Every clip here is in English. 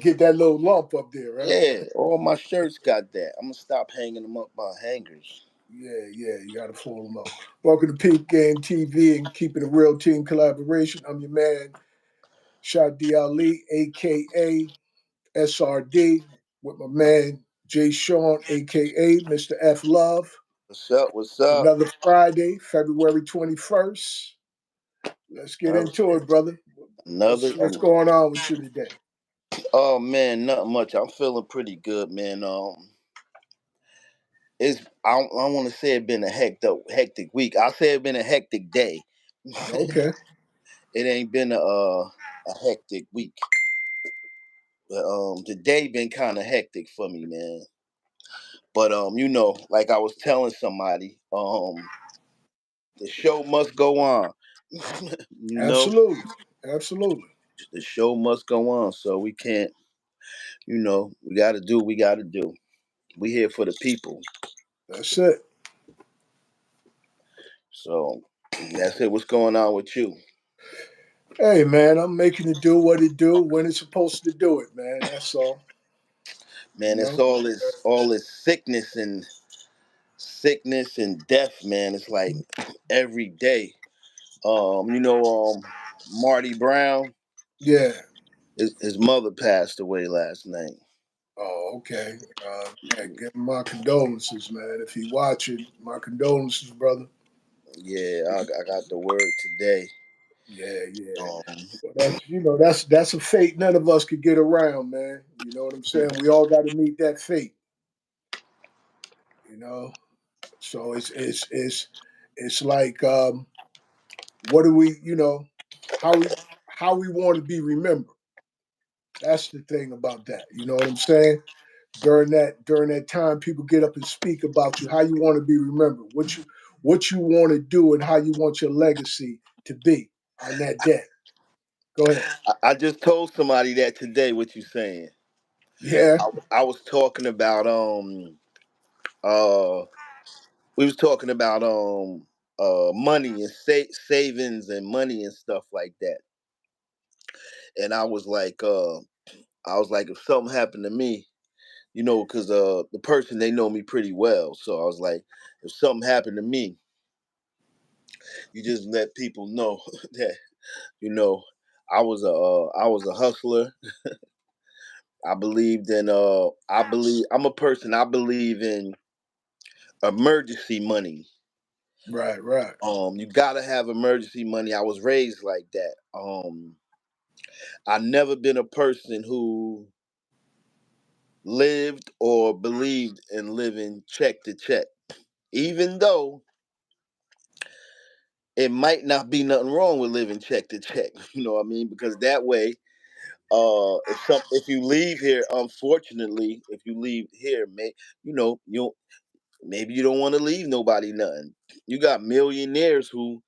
Get that little lump up there, right? Yeah, all my shirts got that. I'm gonna stop hanging them up by hangers. Yeah, yeah, you got to fold them up. Welcome to Peep Game TV and keeping a real team collaboration. I'm your man, Shad D Ali, aka SRD, with my man Jay Sean, aka Mr. F Love. What's up? What's up? Another Friday, February 21st. Let's get Another, into it, brother. another. What's going on with you today? Oh man, not much. I'm feeling pretty good, man. It's I want to say it been a hectic week. I'll say it been a hectic day. Okay, It ain't been a hectic week, but the day been kind of hectic for me, man. But like I was telling somebody, the show must go on. you know, absolutely, absolutely. the show must go on. So we can't, we got to do what we got to do. We here for the people. That's it. So that's it. What's going on with you, Hey, man, I'm making it do what it do when it's supposed to do it, man. That's all. You man? It's know. all this sickness and death, man. It's like every day. Marty Brown. Yeah. His mother passed away last night. Oh, okay. Yeah, give him my condolences, man. If he watching, my condolences, brother. Yeah, I got the word today. Yeah, yeah. Um, Well, that's a fate none of us could get around, man. You know what I'm saying? We all got to meet that fate. You know. So it's like what do we how we how we want to be remembered. That's the thing about that. You know what I'm saying? During that time, people get up and speak about you, how you want to be remembered, what you want to do, and how you want your legacy to be on that day. Go ahead. I just told somebody that today. What you saying? Yeah. I was talking about uh we was talking about money and savings and money and stuff like that. And I was like, if something happened to me, because the person, they know me pretty well. So I was like, if something happened to me, you just let people know that you know I was a hustler. I believed in I'm a person, I believe in emergency money. Right. Right. You gotta have emergency money. I was raised like that. I never been a person who lived or believed in living check to check, even though it might not be nothing wrong with living check to check. You know what I mean? Because that way, if you leave here, unfortunately, if you leave here, you maybe you don't want to leave nobody nothing. You got millionaires who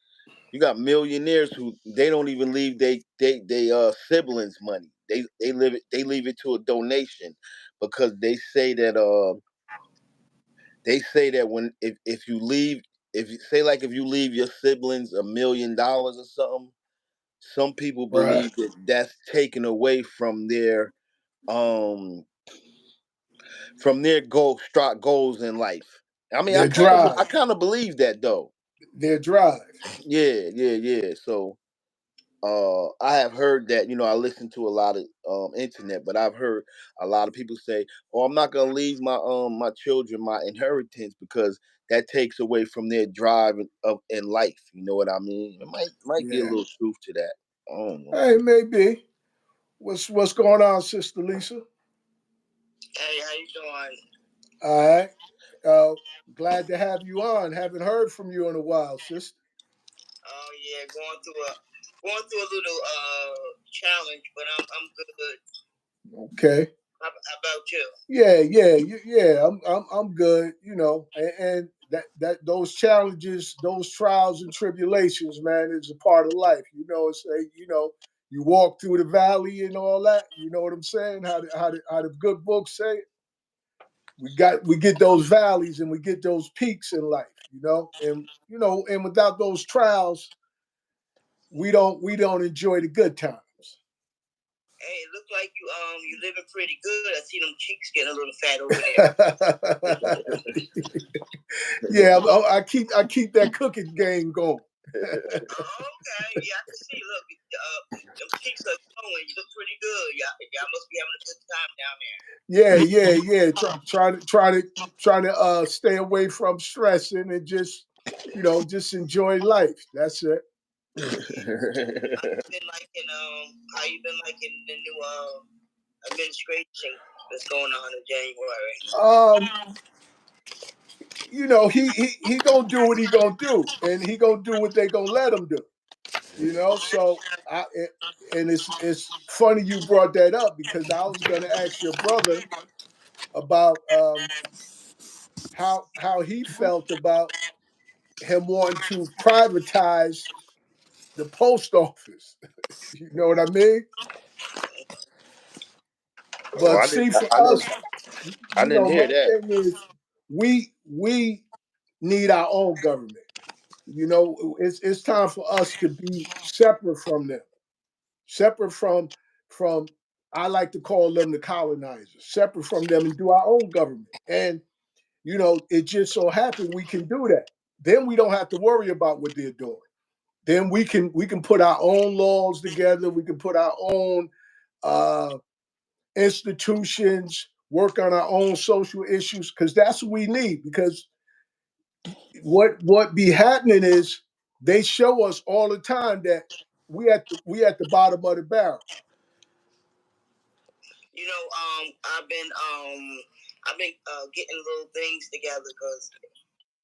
they don't even leave they siblings money. They leave it to a donation, because they say that when if you leave, if you leave your siblings $1 million or something, some people Right. believe that that's taken away um from their goals in life. I mean, Their I drive. kind of believe that though. Their drive. Yeah, yeah, yeah. So I have heard that. I listen to a lot of internet, but I've heard a lot of people say, "Oh, I'm not gonna leave my children my inheritance because that takes away from their drive in life." You know what I mean? It might be a Yeah. little truth to that. I don't know. Hey, maybe. What's going on, Sister Lisa? Hey, how you doing? All right. Uh, Glad to have you on. Haven't heard from you in a while, sister. Oh yeah, going through a little challenge, but I'm good. Okay. How about you? Yeah, yeah, yeah. I'm good. And that those challenges, those trials and tribulations, man, is a part of life. You walk through the valley and all that. You know what I'm saying? How the good books say it. We get those valleys and we get those peaks in life. And without those trials, we don't enjoy the good times. Hey, it looked like you living pretty good. I see them cheeks getting a little fat over there. Yeah, I keep that cooking game going. Okay, yeah, I can see. Look, them cheeks are glowing. You look pretty good. Y'all must be having a good time down there. Yeah. Try to stay away from stressing and just just enjoy life. That's it. How you been liking the new administration that's going on in January? He gonna do what he gonna do, and he gonna do what they gonna let him do. So and it's funny you brought that up because I was gonna ask your brother about how he felt about him wanting to privatize the post office. You know what I mean? But see, for us, I didn't hear my that. thing is we need our own government. It's time for us to be separate from them, separate from I like to call them the colonizers, separate from them and do our own government. And it just so happened we can do that. Then we don't have to worry about what they're doing. Then we can put our own laws together. We can put our own uh, institutions, work on our own social issues because that's what we need. Because what be happening is they show us all the time that we at the bottom of the barrel. I've been getting little things together because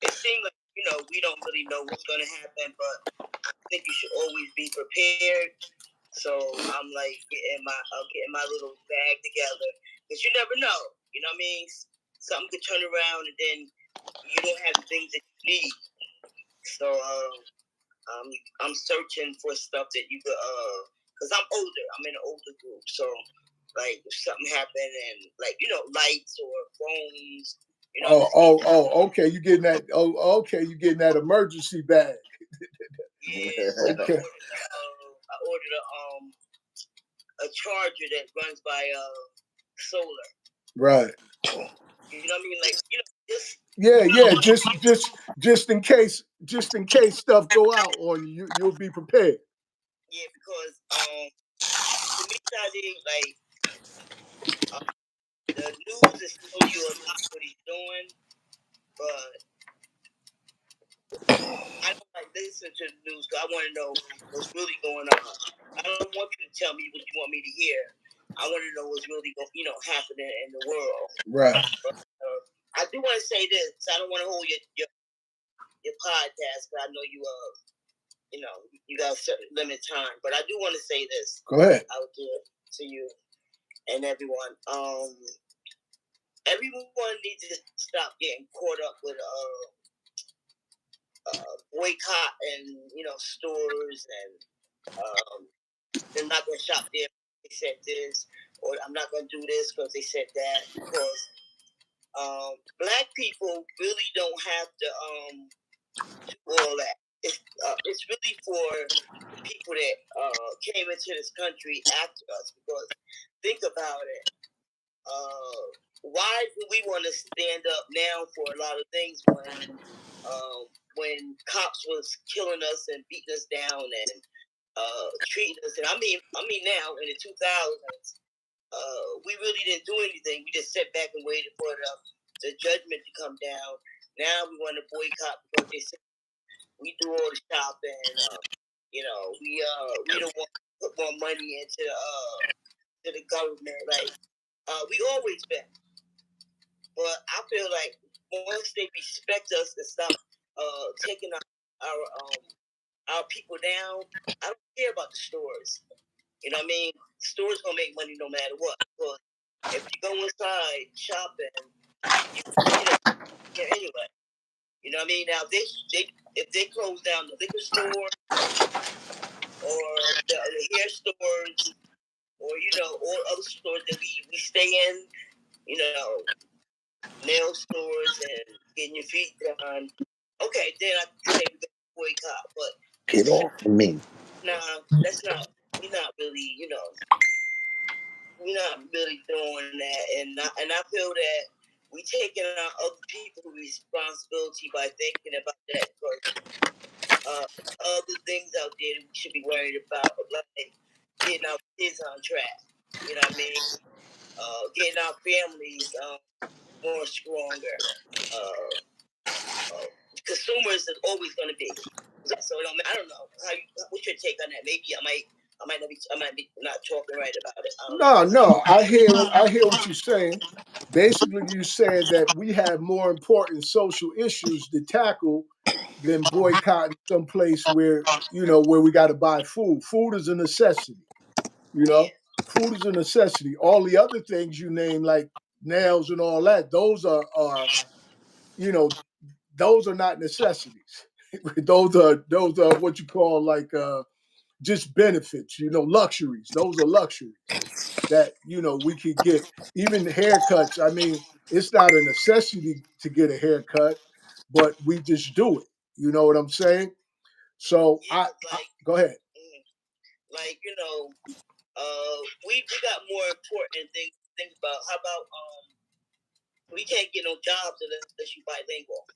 it seems like we don't really know what's going to happen, but I think you should always be prepared. So I'm like getting my little bag together because you never know. You know what I mean? Something could turn around and then you don't have the things that you need. So I'm searching for stuff that you could because I'm older. I'm in an older group, so like if something happened and like lights or phones. Okay. You getting that? Oh, okay. You getting that emergency bag? Yeah. Okay. I ordered a charger that runs by solar. Right. You know what I mean? Like just Yeah. Just in case stuff go out on you, you'll be prepared. Yeah, because to me, Sade, like the news is telling you a lot what he's doing, but I don't like listening to the news because I want to know what's really going on. I don't want you to tell me what you want me to hear. I want to know what's really happening in the world. Right. But, I do want to say this. I don't want to hold your podcast, but I know you got a certain limited time. But I do want to say this. Go ahead. Out there to you and everyone. Everyone needs to stop getting caught up with boycott and stores and they're not going to shop there. They said this, or I'm not going to do this because they said that. Because black people really don't have to do all that. It's really for the people that came into this country after us. Because think about it. Why do we want to stand up now for a lot of things when cops was killing us and beating us down and treating us? And I mean now in the 2000s, we really didn't do anything. We just sat back and waited for the judgment to come down. Now we want to boycott because they said we do all the shopping. We don't want to put more money into the government. Like we always been. But I feel like once they respect us and stop taking our people down, I don't care about the stores. You know what I mean? Stores gonna make money no matter what. But if you go inside shopping, you know here anyway. You know what I mean? Now if they close down the liquor store or the hair stores or all other stores that we stay in, you know, nail stores and getting your feet done. Okay, then I can say we got boycott, but Get off of me. nah, that's not. We're not really, we're not really doing that, and I feel that we taking on other people's responsibility by thinking about that. Other things out there that we should be worried about, like getting our kids on track. You know what I mean? Getting our families more stronger. Consumers is always going to be. So I don't know. What's your take on that? Maybe I might be not talking right about it. I don't No, know. no, I hear what you're saying. Basically, you said that we have more important social issues to tackle than boycotting some place where where we got to buy food. Food is a necessity. You know, Yeah. food is a necessity. All the other things you name, like nails and all that, those are you know those are not necessities. those are what you call like just benefits. Luxuries. Those are luxuries that we could get. Even haircuts. I mean, it's not a necessity to get a haircut, but we just do it. You know what I'm saying? So Yeah, I go ahead. Like we got more important things to think about. How about we can't get no jobs unless you bilingual,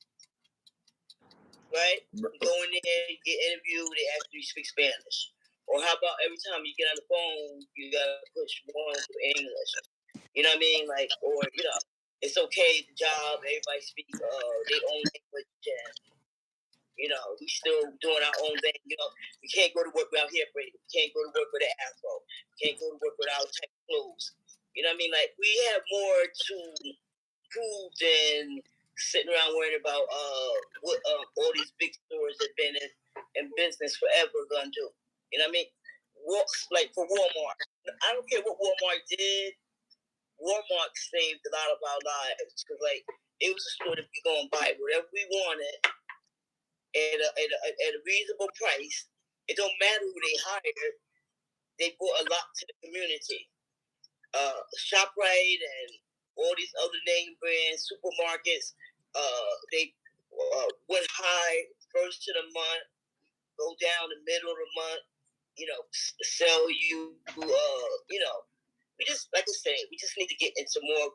right? You go in there, you get interviewed, they ask you to speak Spanish. Or how about every time you get on the phone, you gotta push one for English. You know what I mean? Like, or it's okay the job. Everybody speak their own language, and we still doing our own thing. We can't go to work without hair braided. We can't go to work with an afro. We can't go to work without tight clothes. You know what I mean? Like, we have more to prove than sitting around worrying about what all these big stores have been in business forever gonna do. You know what I mean? Like for Walmart, I don't care what Walmart did. Walmart saved a lot of our lives because like it was a store that we go and buy whatever we wanted at a reasonable price. It don't matter who they hired. They brought a lot to the community. ShopRite and all these other name brands, supermarkets, they went high first of the month, go down the middle of the month, sell you, we just, like I said, we just need to get into more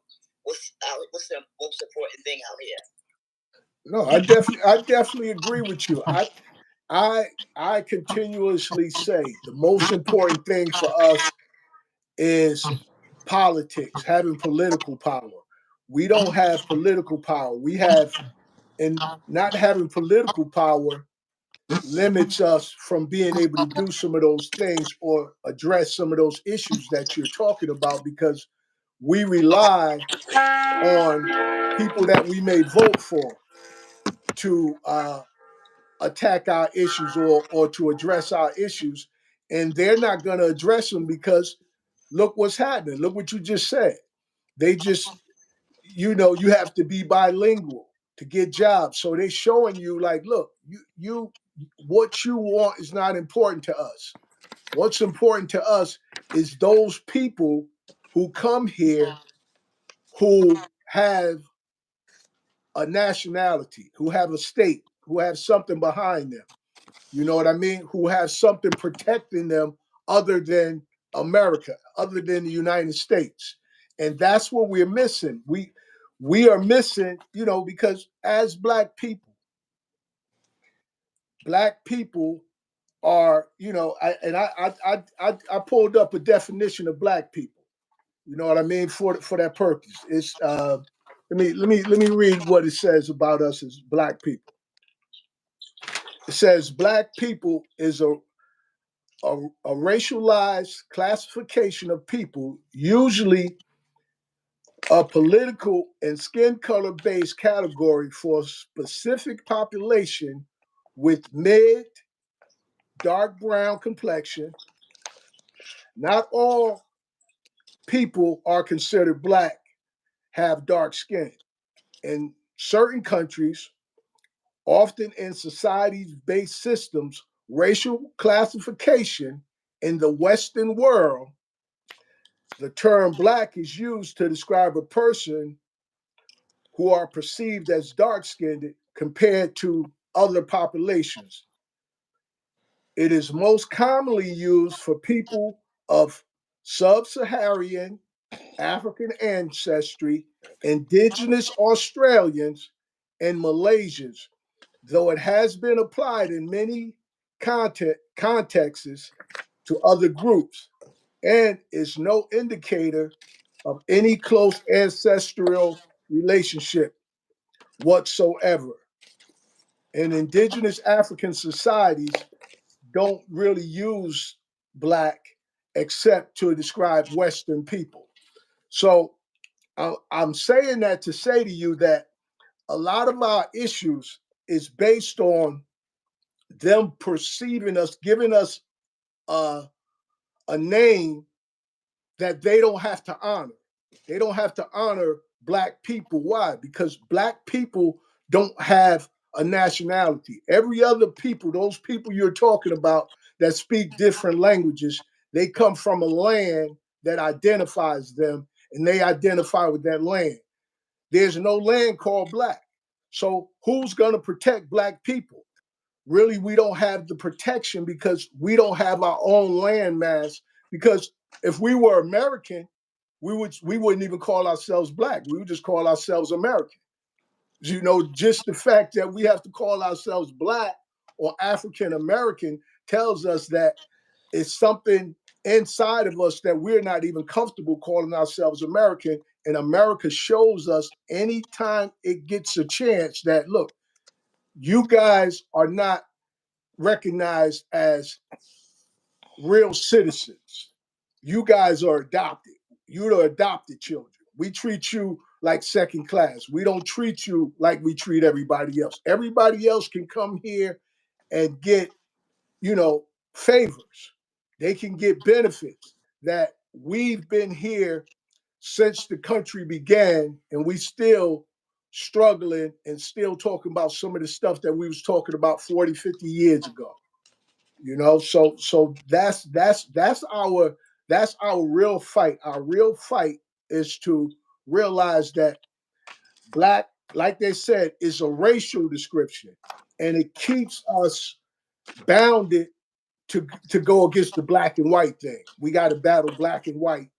what's the most important thing out here. No, I definitely agree with you. I I continuously say the most important thing for us is politics, having political power. We don't have political power. We have, and not having political power limits us from being able to do some of those things or address some of those issues that you're talking about because we rely on people that we may vote for to attack our issues or to address our issues, and they're not going to address them because look what's happening. Look what you just said. They just, you have to be bilingual to get jobs. So they're showing you like, look, you what you want is not important to us. What's important to us is those people who come here who have a nationality, who have a state, who have something behind them. You know what I mean? Who have something protecting them other than America, other than the United States. And that's what we're missing. We are missing, because as black people are, I pulled up a definition of black people. You know what I mean? For that purpose. It's let me read what it says about us as black people. It says black people is a racialized classification of people, usually a political and skin color based category for a specific population with mid, dark brown complexion. Not all people are considered black, have dark skin. In certain countries, often in societies based systems, racial classification in the Western world, the term black is used to describe a person who are perceived as dark skinned compared to other populations. It is most commonly used for people of sub-Saharan African ancestry, indigenous Australians, and Malaysians, though it has been applied in many contexts to other groups and is no indicator of any close ancestral relationship whatsoever. And indigenous African societies don't really use black except to describe Western people. So I'm saying that to say to you that a lot of our issues is based on them perceiving us, giving us a, a name that they don't have to honor. They don't have to honor black people. Why? Because black people don't have a nationality. Every other people, those people you're talking about that speak different languages, they come from a land that identifies them and they identify with that land. There's no land called black. So who's going to protect black people? Really, we don't have the protection because we don't have our own land mass. Because if we were American, we wouldn't even call ourselves black. We would just call ourselves American. You know, just the fact that we have to call ourselves black or African American tells us that it's something inside of us that we're not even comfortable calling ourselves American. And America shows us anytime it gets a chance that, look, you guys are not recognized as real citizens. You guys are adopted. You're the adopted children. We treat you like second class. We don't treat you like we treat everybody else. Everybody else can come here and get, you know, favors. They can get benefits that we've been here since the country began, and we still struggling and still talking about some of the stuff that we was talking about 40, 50 years ago. You know, so that's our real fight. Our real fight is to realize that black, like they said, is a racial description, and it keeps us bounded to go against the black and white thing. We got to battle black and white,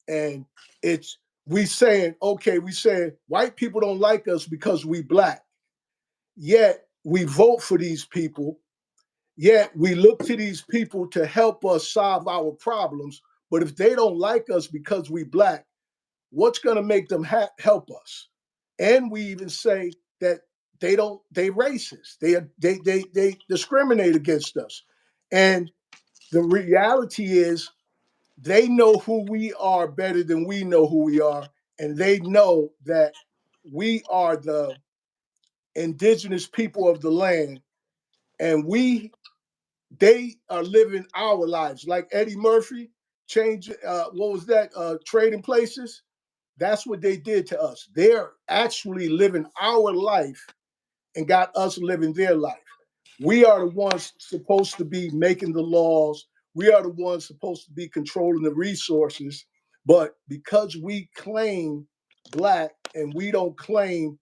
and it's we saying okay, we saying white people don't like us because we black, yet we vote for these people. Yet we look to these people to help us solve our problems. But if they don't like us because we black, what's going to make them help us? And we even say that they racist. They discriminate against us. And the reality is they know who we are better than we know who we are. And they know that we are the indigenous people of the land. And they are living our lives. Like Eddie Murphy, change, what was that? Trading Places. That's what they did to us. They're actually living our life and got us living their life. We are the ones supposed to be making the laws. We are the ones supposed to be controlling the resources. But because we claim black and we don't claim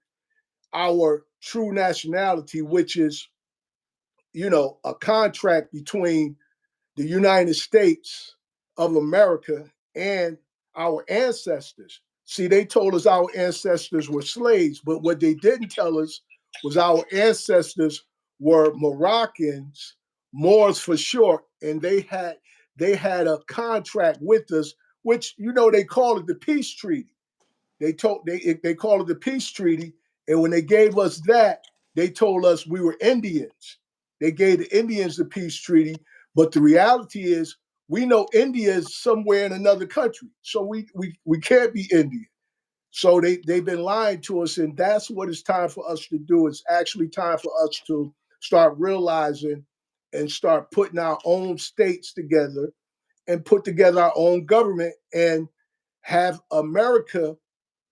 our true nationality, which is, you know, a contract between the United States of America and our ancestors. See, they told us our ancestors were slaves, but what they didn't tell us was our ancestors were Moroccans, Moors for short, and they had a contract with us, which you know they call it the peace treaty. They call it the peace treaty, and when they gave us that, they told us we were Indians. They gave the Indians the peace treaty, but the reality is we know India is somewhere in another country, so we can't be Indian. So they've been lying to us, and that's what it's time for us to do. It's actually time for us to start realizing and start putting our own states together and put together our own government and have America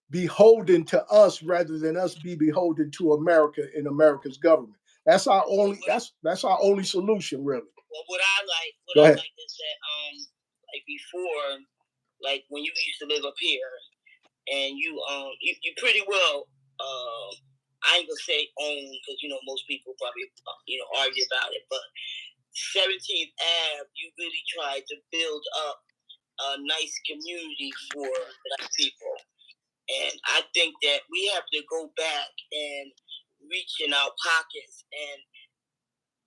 beholden to us rather than us be beholden to America and America's government. That's our only solution, really. Well, what Go I ahead. like is that like before, like when you used to live up here, and you pretty well I ain't gonna say own because you know most people probably argue about it, but 17th Ave, you really tried to build up a nice community for Black people. And I think that we have to go back and reach in our pockets. And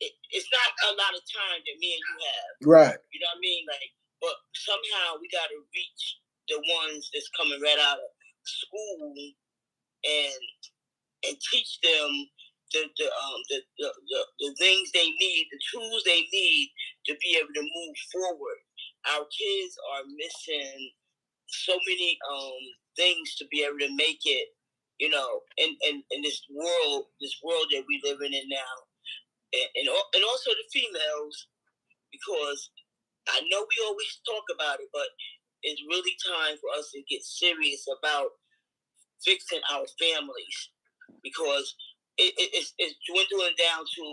it's not a lot of time that me and you have. Right. You know what I mean? Like, but somehow we got to reach the ones that's coming right out of school and teach them the things they need, the tools they need to be able to move forward. Our kids are missing so many things to be able to make it, you know, in this world that we living in now, and also the females, because I know we always talk about it, but it's really time for us to get serious about fixing our families, because it's dwindling down to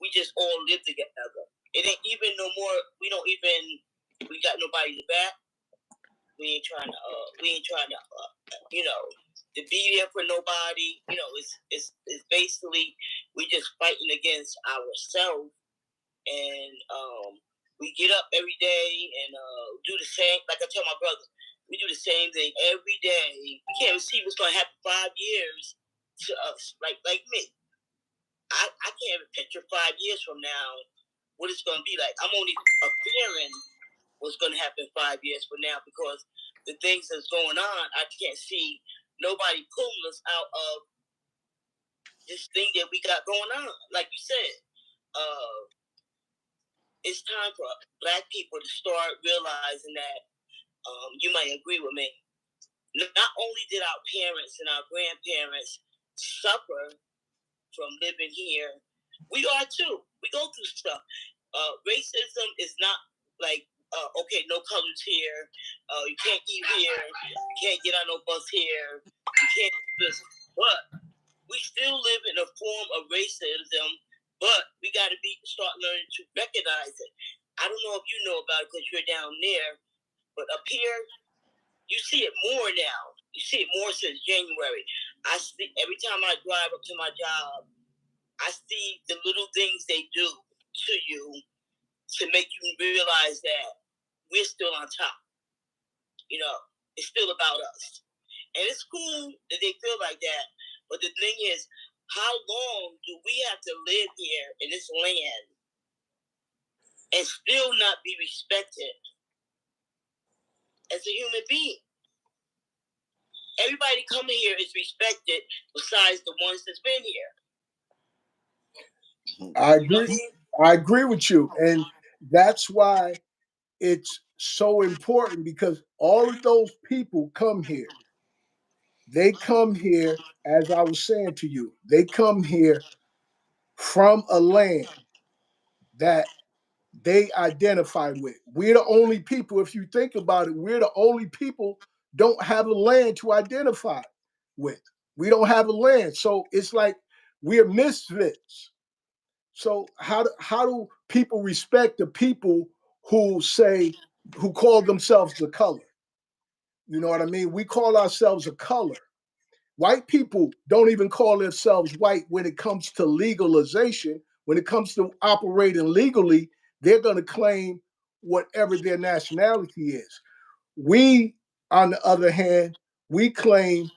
we just all live together. It ain't even no more. We got nobody to back. We ain't trying to, you know, to be there for nobody. You know, it's basically we just fighting against ourselves, and we get up every day and do the same. Like I tell my brother, we do the same thing every day. We can't even see what's gonna happen 5 years to us. Like me, I can't even picture 5 years from now what it's gonna be like. I'm only fearing what's gonna happen 5 years from now, because the things that's going on, I can't see nobody pulling us out of this thing that we got going on. Like you said, it's time for Black people to start realizing that you might agree with me. Not only did our parents and our grandparents suffer from living here, we are too. We go through stuff. Racism is not like, okay, no colors here. You can't eat here. You can't get on no bus here. You can't do this. But we still live in a form of racism, but we got to start learning to recognize it. I don't know if you know about it because you're down there, but up here, you see it more now. You see it more since January. I see every time I drive up to my job, I see the little things they do to you to make you realize that we're still on top. You know, it's still about us. And it's cool that they feel like that. But the thing is, how long do we have to live here in this land and still not be respected as a human being? Everybody coming here is respected besides the ones that's been here. I agree. I agree with you. And that's why it's so important, because all of those people come here. They come here, as I was saying to you, they come here from a land that they identify with. We're the only people, if you think about it, we're the only people don't have a land to identify with. We don't have a land. So it's like we're misfits. So how do people respect the people who call themselves the color? You know what I mean? We call ourselves a color. White people don't even call themselves white when it comes to legalization. When it comes to operating legally, they're going to claim whatever their nationality is. We, on the other hand, we claim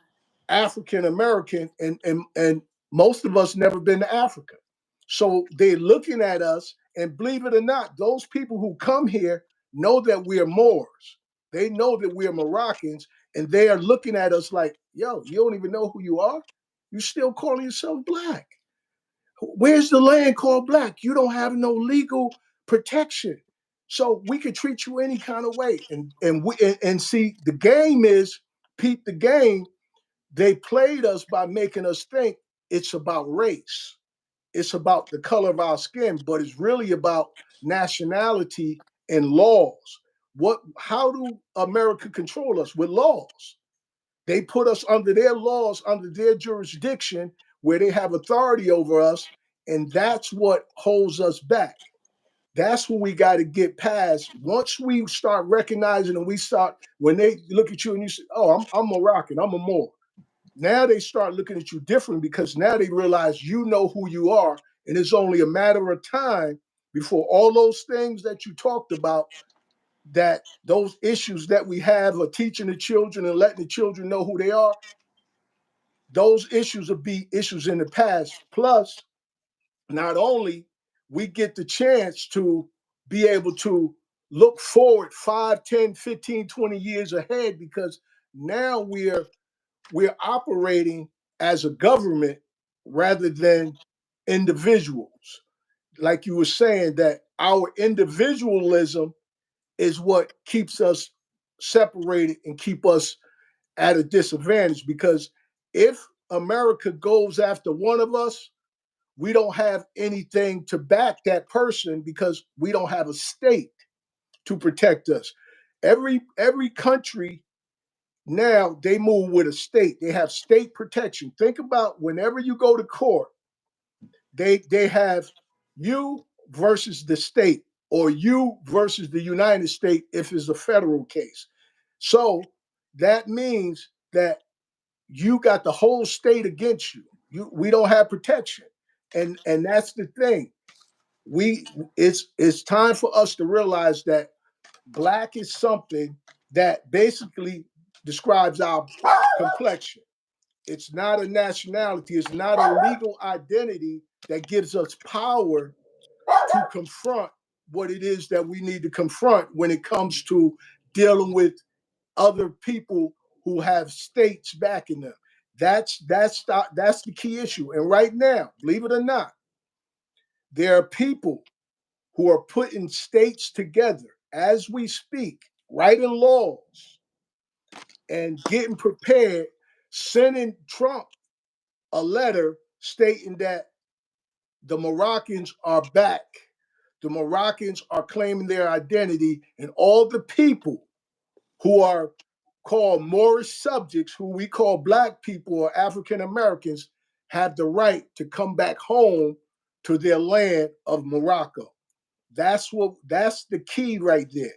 African American, and most of us never been to Africa. So they're looking at us, and believe it or not, those people who come here know that we are Moors. They know that we are Moroccans, and they are looking at us like, yo, you don't even know who you are? You still calling yourself black. Where's the land called black? You don't have no legal protection. So we could treat you any kind of way. And see, the game is, Peep the game, they played us by making us think it's about race. It's about the color of our skin, but it's really about nationality and laws. How do America control us? With laws. They put us under their laws, under their jurisdiction, where they have authority over us, and that's what holds us back. That's what we got to get past. Once we start recognizing, and when they look at you and you say, oh, I'm Moroccan, I'm a Moor. Now they start looking at you different, because now they realize you know who you are. And it's only a matter of time before all those things that you talked about that those issues that we have of teaching the children and letting the children know who they are, those issues will be issues in the past. Plus, not only we get the chance to be able to look forward 5, 10, 15, 20 years ahead, because now we're operating as a government rather than individuals. Like you were saying, that our individualism is what keeps us separated and keep us at a disadvantage, because if America goes after one of us, we don't have anything to back that person because we don't have a state to protect us. Every country now, they move with a state. They have state protection. Think about whenever you go to court, they have you versus the state, or you versus the United States if it's a federal case. So that means that you got the whole state against you. We don't have protection. And that's the thing. It's time for us to realize that black is something that basically describes our complexion. It's not a nationality. It's not a legal identity that gives us power to confront what it is that we need to confront when it comes to dealing with other people who have states backing them. That's the key issue. And right now, believe it or not, there are people who are putting states together as we speak, writing laws and getting prepared, sending Trump a letter stating that the Moroccans are back. The Moroccans are claiming their identity, and all the people who are called Moorish subjects, who we call black people or African Americans, have the right to come back home to their land of Morocco. That's the key right there.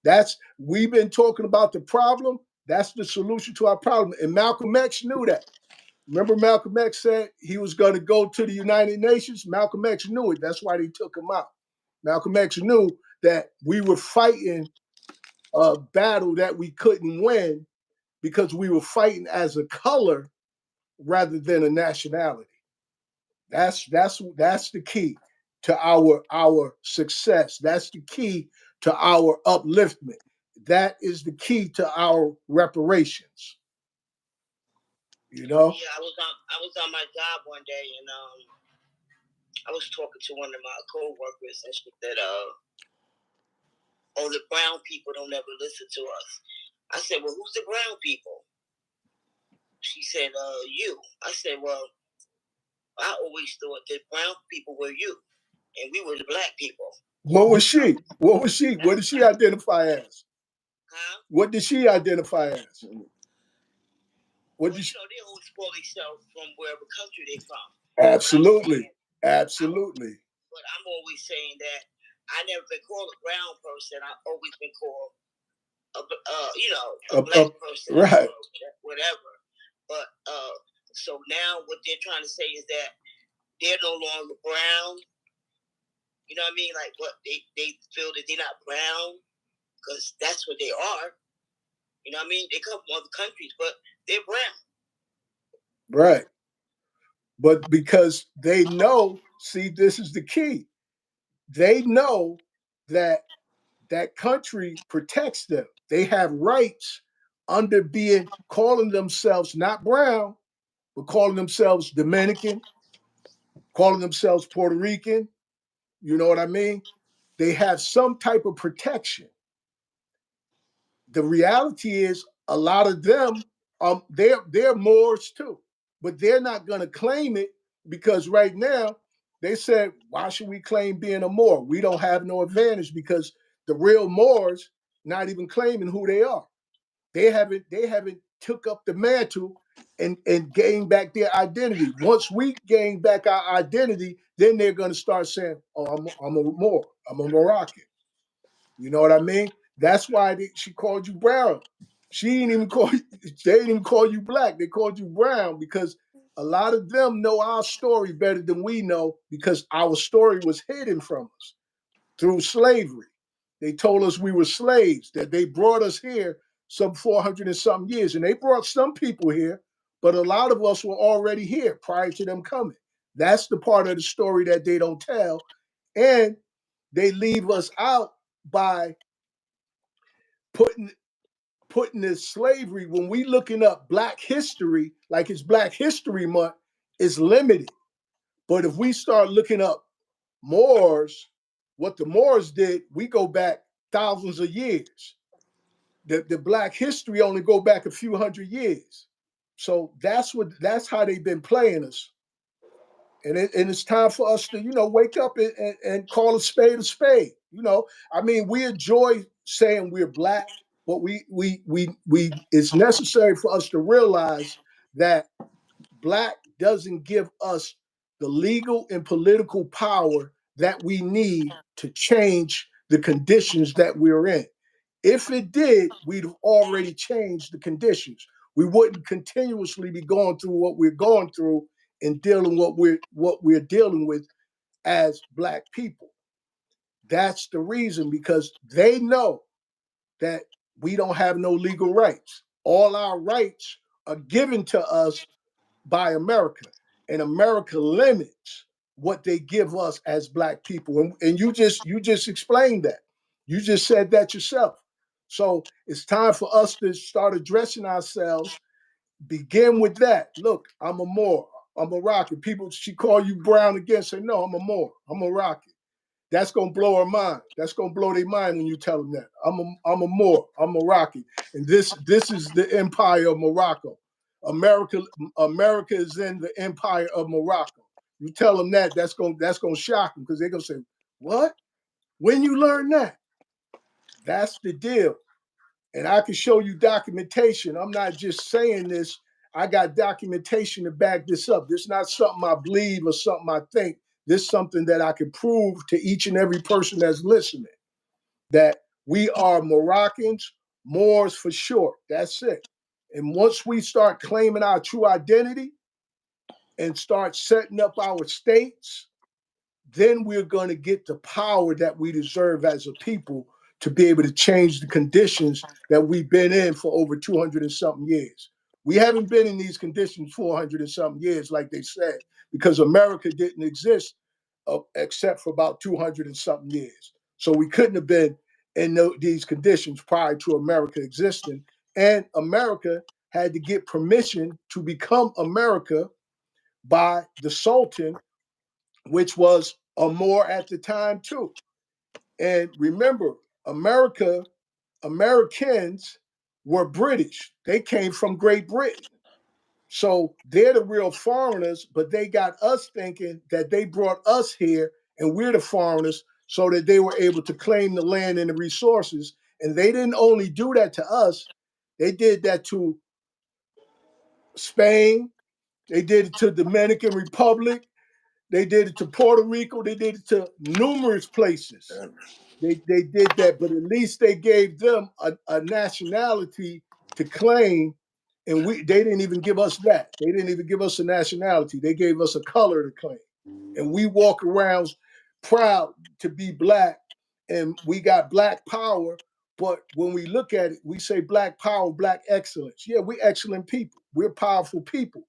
That's We've been talking about the problem. That's the solution to our problem. And Malcolm X knew that. Remember, Malcolm X said he was going to go to the United Nations? Malcolm X knew it. That's why they took him out. Malcolm X knew that we were fighting a battle that we couldn't win because we were fighting as a color rather than a nationality. That's the key to our success. That's the key to our upliftment. That is the key to our reparations. You know? Yeah, I was on my job one day, and I was talking to one of my co-workers, and she said, "Oh, the brown people don't ever listen to us." I said, "Well, who's the brown people?" She said, "You." I said, "Well, I always thought that brown people were you, and we were the black people." What was she? What was she? What did she identify as? Huh? What did she identify as? What Well, did she? they always call themselves from wherever country they're from. Absolutely. Absolutely. But I'm always saying that I never been called a brown person. I've always been called a black person, right? Whatever. But so now what they're trying to say is that they're no longer brown. You know what I mean? Like what they feel that they're not brown because that's what they are. You know what I mean? They come from other countries, but they're brown. Right. But because they know, see, this is the key. They know that that country protects them. They have rights under being calling themselves not brown, but calling themselves Dominican, calling themselves Puerto Rican. You know what I mean? They have some type of protection. The reality is a lot of them they're Moors too, but they're not going to claim it because right now they said, why should we claim being a Moor? We don't have no advantage because the real Moors not even claiming who they are. They haven't took up the mantle and gained back their identity. Once we gain back our identity, then they're going to start saying, "Oh, I'm a Moor. I'm a Moroccan." You know what I mean? That's why she called you brown. She didn't even call you, they didn't even call you black. They called you brown because a lot of them know our story better than we know because our story was hidden from us through slavery. They told us we were slaves, that they brought us here some 400 and something years. And they brought some people here, but a lot of us were already here prior to them coming. That's the part of the story that they don't tell. And they leave us out by putting this slavery. When we looking up Black history, like it's Black History Month, it's limited. But if we start looking up Moors, what the Moors did, we go back thousands of years. The Black history only go back a few hundred years. So that's how they've been playing us. And it's time for us to, wake up and call a spade a spade. I mean, we enjoy saying we're Black, but we it's necessary for us to realize that Black doesn't give us the legal and political power that we need to change the conditions that we're in. If it did, we'd have already changed the conditions. We wouldn't continuously be going through what we're going through and dealing what we're dealing with as Black people. That's the reason, because they know that we don't have no legal rights. All our rights are given to us by America, and America limits what they give us as Black people. And you just explained that. You just said that yourself. So it's time for us to start addressing ourselves. Begin with that. Look, I'm a Moor. I'm a Moroccan. People, she call you brown again. Say, no, I'm a Moor. I'm a Moroccan. That's gonna blow her mind. That's gonna blow their mind when you tell them that. I'm a Moor. I'm Moroccan, and this is the empire of Morocco. America is in the empire of Morocco. You tell them that, that's gonna shock them, because they're gonna say, what? When you learn that? That's the deal. And I can show you documentation. I'm not just saying this. I got documentation to back this up. This is not something I believe or something I think. This is something that I can prove to each and every person that's listening, that we are Moroccans, Moors for short. That's it. And once we start claiming our true identity and start setting up our states, then we're going to get the power that we deserve as a people to be able to change the conditions that we've been in for over 200 and something years. We haven't been in these conditions 400 and something years, like they said, because America didn't exist except for about 200 and something years. So we couldn't have been in these conditions prior to America existing. And America had to get permission to become America by the Sultan, which was a Moor at the time too. And remember, Americans were British. They came from Great Britain. So they're the real foreigners, but they got us thinking that they brought us here and we're the foreigners, so that they were able to claim the land and the resources. And they didn't only do that to us, they did that to Spain, they did it to Dominican Republic, they did it to Puerto Rico. They did it to numerous places. They did that, but at least they gave them a nationality to claim, and they didn't even give us that. They didn't even give us a nationality. They gave us a color to claim, and we walk around proud to be Black, and we got Black power. But when we look at it, we say Black power, Black excellence. Yeah, we're excellent people. We're powerful people.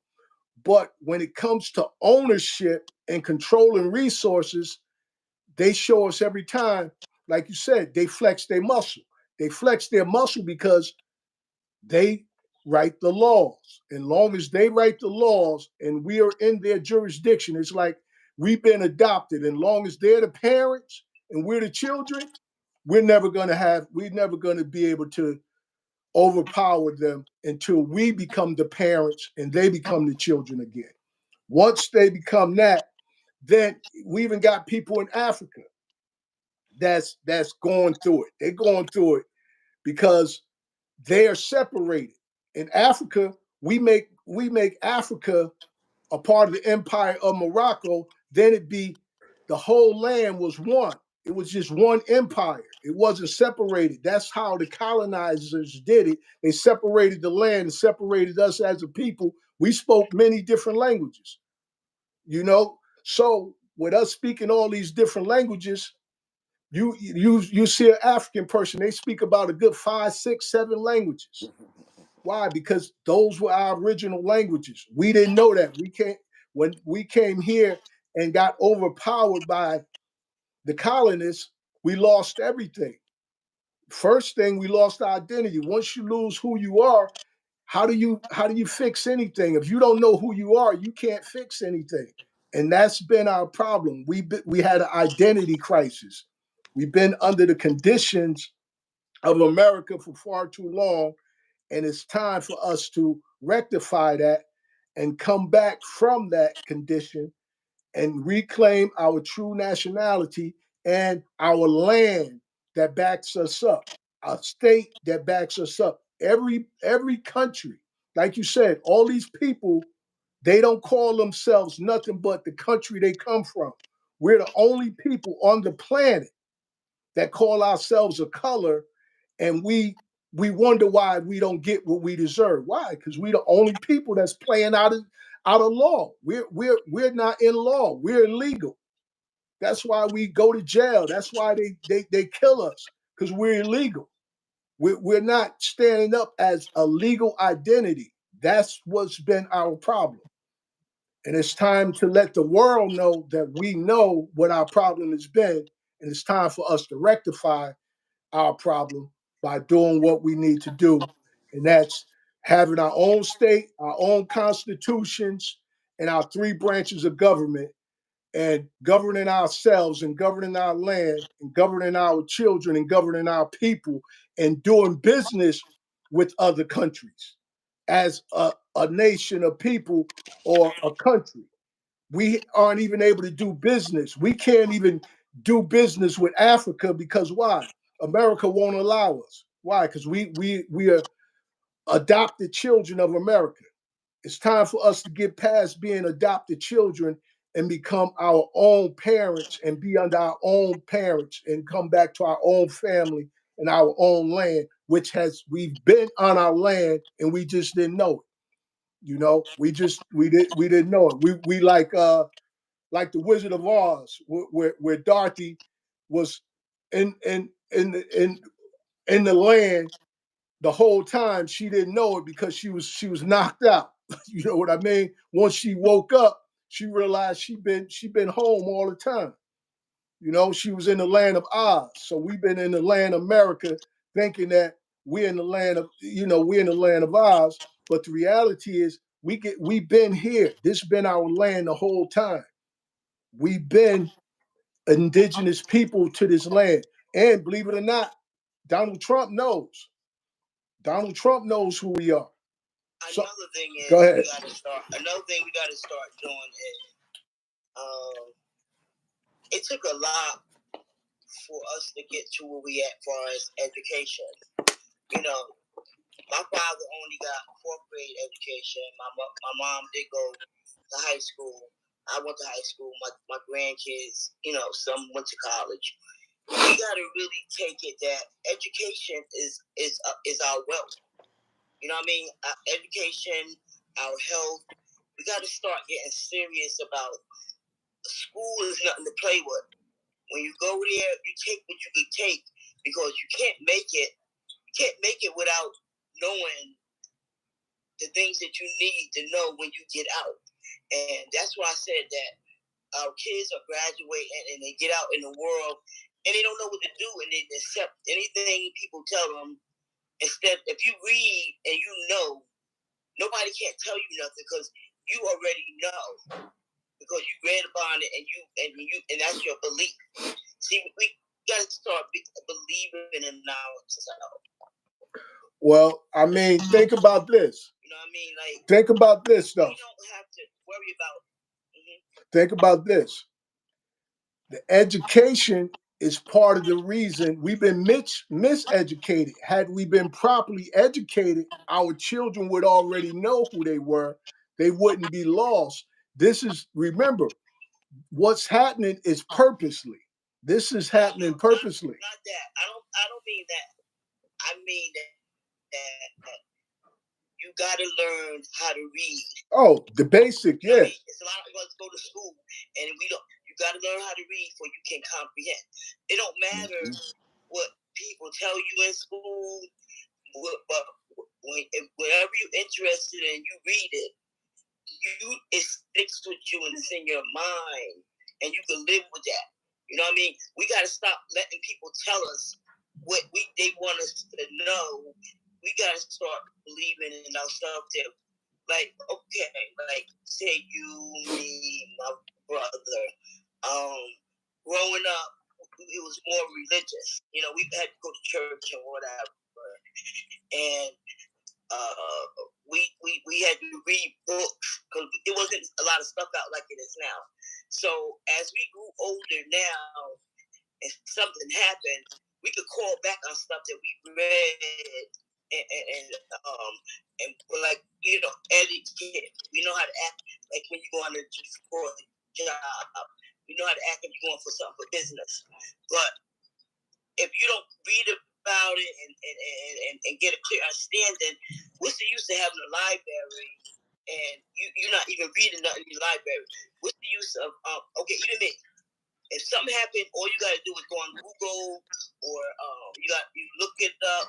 But when it comes to ownership and controlling resources, they show us every time, like you said, they flex their muscle. They flex their muscle because they write the laws. And long as they write the laws and we are in their jurisdiction, it's like we've been adopted. And long as they're the parents and we're the children, we're never going to be able to overpower them until we become the parents and they become the children again. Once they become that, then we even got people in Africa that's going through it. They're going through it because they are separated. In Africa, we make Africa a part of the empire of Morocco. Then it be the whole land was one. It was just one empire. It wasn't separated. That's how the colonizers did it. They separated the land and separated us as a people. We spoke many different languages. So with us speaking all these different languages, You see an African person, they speak about a good 5, 6, 7 languages. Why? Because those were our original languages. We didn't know that. When we came here and got overpowered by the colonists, we lost everything. First thing, we lost our identity. Once you lose who you are, how do you fix anything? If you don't know who you are, you can't fix anything. And that's been our problem. We had an identity crisis. We've been under the conditions of America for far too long, and it's time for us to rectify that and come back from that condition and reclaim our true nationality and our land that backs us up, a state that backs us up. Every country, like you said, all these people, they don't call themselves nothing but the country they come from. We're the only people on the planet that call ourselves a color, and we wonder why we don't get what we deserve. Why? Because we're the only people that's playing out of law. We're not in law. We're illegal. That's why we go to jail. That's why they kill us, because we're illegal. We're not standing up as a legal identity. That's what's been our problem. And it's time to let the world know that we know what our problem has been, and it's time for us to rectify our problem by doing what we need to do. And that's having our own state, our own constitutions, and our three branches of government, and governing ourselves and governing our land and governing our children and governing our people and doing business with other countries as a nation of people or a country. We aren't even able to do business. We can't even do business with Africa because why? America won't allow us. Why? Because we are adopted children of America. It's time for us to get past being adopted children and become our own parents and be under our own parents and come back to our own family and our own land, which we've been on our land and we just didn't know it. We didn't know it. We like the Wizard of Oz, where Dorothy was in the land the whole time. She didn't know it because she was knocked out. You know what I mean? Once she woke up, she realized she been home all the time. She was in the land of Oz. So we've been in the land of America, thinking that we're in the land of Oz. But the reality is, we've been here. This has been our land the whole time. We've been indigenous people to this land. And believe it or not, Donald Trump knows. Donald Trump knows who we are. Another thing is, go ahead. Another thing we got to start doing is, it took a lot for us to get to where we at far as education. My father only got fourth grade education. My mom did go to high school. I went to high school. My grandkids, some went to college. We got to really take it that education is our wealth. You know what I mean? Our education, our health. We got to start getting serious about school is nothing to play with. When you go there, you take what you can take because you can't make it. You can't make it without knowing the things that you need to know when you get out. And that's why I said that our kids are graduating and they get out in the world and they don't know what to do and they accept anything people tell them. Instead, if you read and nobody can't tell you nothing because you already know because you read about it and that's your belief. See, we got to start believing in ourselves. Well, I mean, think about this. You know what I mean? Like, think about this, though. We don't have to worry about. Think about this. The education is part of the reason we've been miseducated. Had we been properly educated, our children would already know who they were. They wouldn't be lost. Remember, what's happening is purposely. This is happening purposely. Not that. I don't mean that. I mean that you got to learn how to read. Oh, the basic, yeah. It's a lot of us go to school and you got to learn how to read so you can comprehend. It don't matter what people tell you in school, but whenever you're interested and you read it, it sticks with you and it's in your mind, and you can live with that. You know what I mean? We got to stop letting people tell us what they want us to know. We got to start believing in ourselves too. Like, okay, like say you, me, my brother, growing up, it was more religious. You know, we had to go to church and whatever, and we had to read books because it wasn't a lot of stuff out like it is now. So as we grew older now, and something happened, we could call back on stuff that we read and like etiquette. We know how to act like when you go on for a job. We know how to act if you're going for something for business. But if you don't read about it and get a clear understanding, what's the use of having a library and you're not even reading nothing in your library? What's the use of okay, even me? If something happened, all you gotta do is go on Google or you look it up,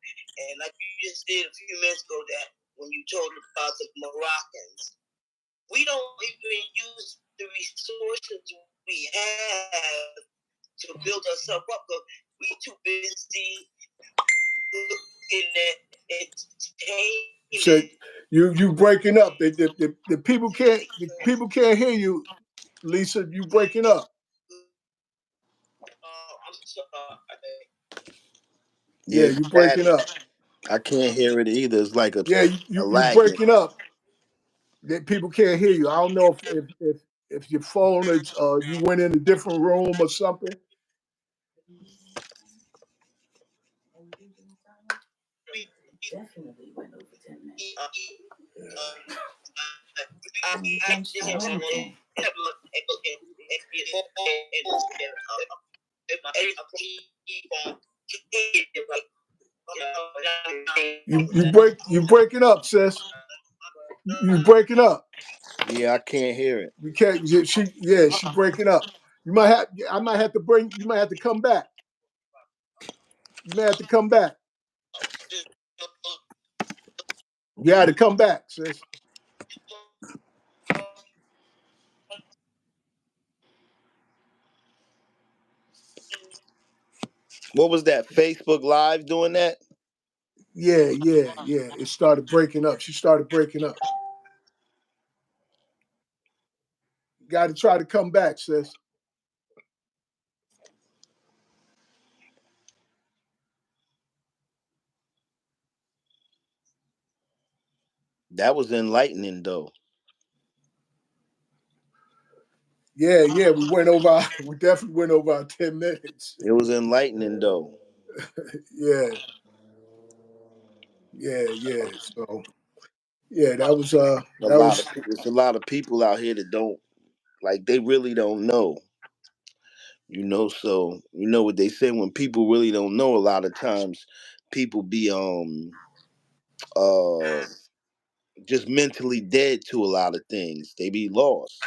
and like you just did a few minutes ago, that when you told about the Moroccans, we don't even use the resources we have to build ourselves up. Because we too busy looking at entertainment. So you breaking up. The people can't hear you, Lisa. You breaking up. I'm sorry. Yeah, Yeah, you breaking up. I can't hear it either. It's like Yeah, a you lagging. breaking up. That people can't hear you. I don't know if your phone is you went in a different room or something. You breaking up, sis. You breaking up. Yeah, I can't hear it. You can't. She breaking up. You might have. I might have to bring. You might have to come back. You may have to come back. You had to come back, sis. What was that? Facebook Live doing that? Yeah. It started breaking up. She started breaking up. You got to try to come back, sis. That was enlightening, though. Yeah. We went over. We definitely went over our 10 minutes. It was enlightening, though. Yeah. Yeah. So yeah, that was A lot of It's a lot of people out here that don't like. They really don't know. So you know what they say, when people really don't know. A lot of times, people be uh just mentally dead to a lot of things. They be lost,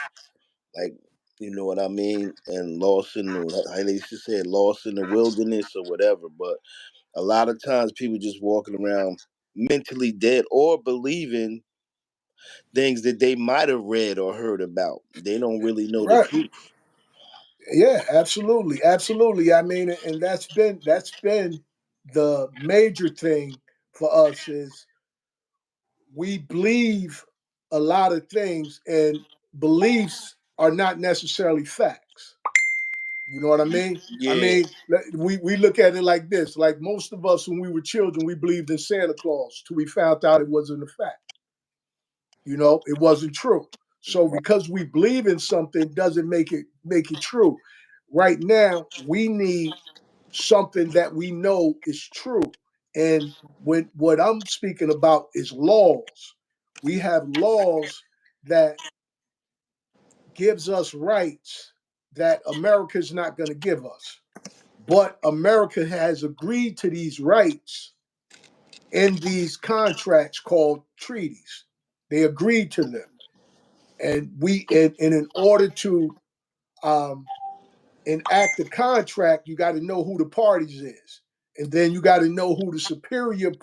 like, you know what I mean, and lost in the, how they used to say, lost in the wilderness or whatever. But a lot of times, people just walking around mentally dead or believing things that they might have read or heard about. They don't really know the right. truth. Yeah, absolutely. I mean, and that's been the major thing for us is we believe a lot of things, and beliefs are not necessarily facts. You know what I mean? I Yeah, mean, we look at it like this. Like most of us, when we were children, we believed in Santa Claus till we found out it wasn't a fact. It wasn't true. So because we believe in something doesn't make it true. Right now, we need something that we know is true. And when what I'm speaking about is laws. We have laws that gives us rights that America's not going to give us. But America has agreed to these rights in these contracts called treaties. They agreed to them. And in order to um, enact a contract, you got to know who the parties is, and then you got to know who the superior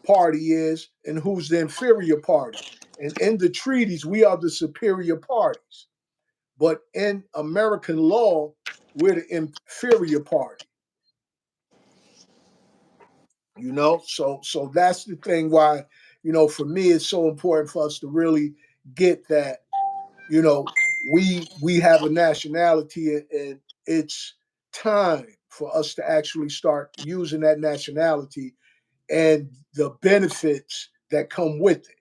party is and who's the inferior party. And in the treaties, we are the superior parties. But in American law, we're the inferior party. So that's the thing why, for me it's so important for us to really get that, we have a nationality, and it's time for us to actually start using that nationality and the benefits that come with it,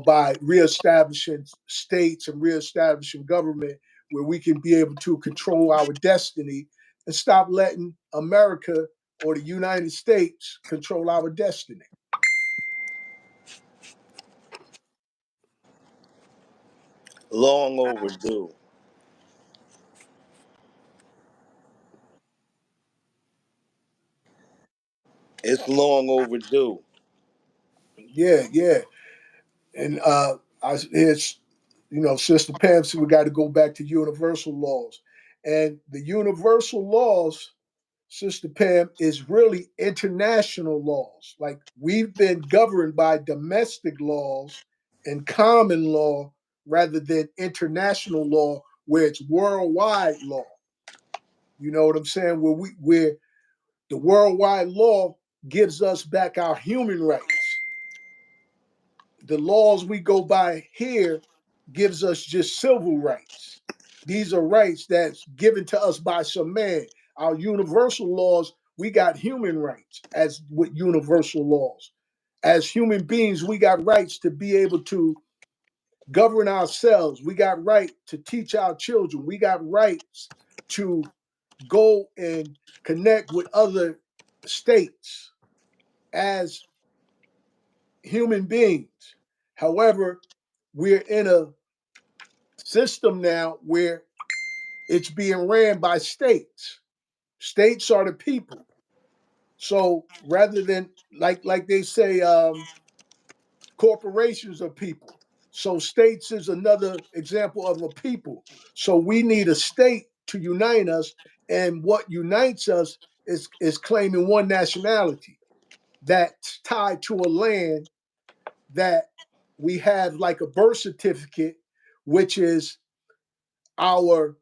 by reestablishing states and reestablishing government where we can be able to control our destiny and stop letting America or the United States control our destiny. Long overdue. It's long overdue. Yeah, yeah. And it's, Sister Pam said we got to go back to universal laws. And the universal laws, Sister Pam, is really international laws. Like we've been governed by domestic laws and common law rather than international law where it's worldwide law. You know what I'm saying? Where the worldwide law gives us back our human rights. The laws we go by here gives us just civil rights. These are rights that's given to us by some man. Our universal laws, we got human rights as with universal laws. As human beings, we got rights to be able to govern ourselves. We got right to teach our children. We got rights to go and connect with other states as human beings. However, we're in a system now where it's being ran by states. States are the people. So rather than like they say, corporations are people. So states is another example of a people. So we need a state to unite us, and what unites us is claiming one nationality that's tied to a land that we have like a birth certificate, which is our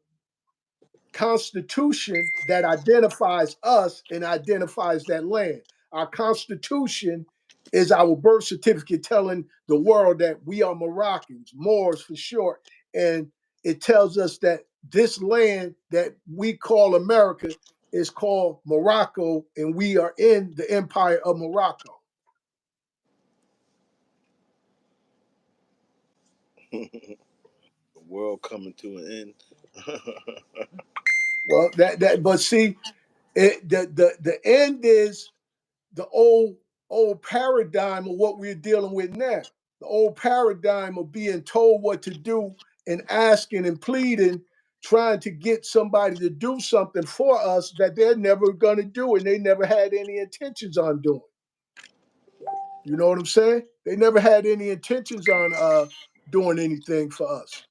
constitution that identifies us and identifies that land. Our constitution is our birth certificate telling the world that we are Moroccans, Moors for short. And it tells us that this land that we call America is called Morocco, and we are in the empire of Morocco. The world coming to an end. Well, but see, the end is the old paradigm of what we're dealing with now. The old paradigm of being told what to do and asking and pleading, trying to get somebody to do something for us that they're never going to do and they never had any intentions on doing. You know what I'm saying? They never had any intentions on doing anything for us.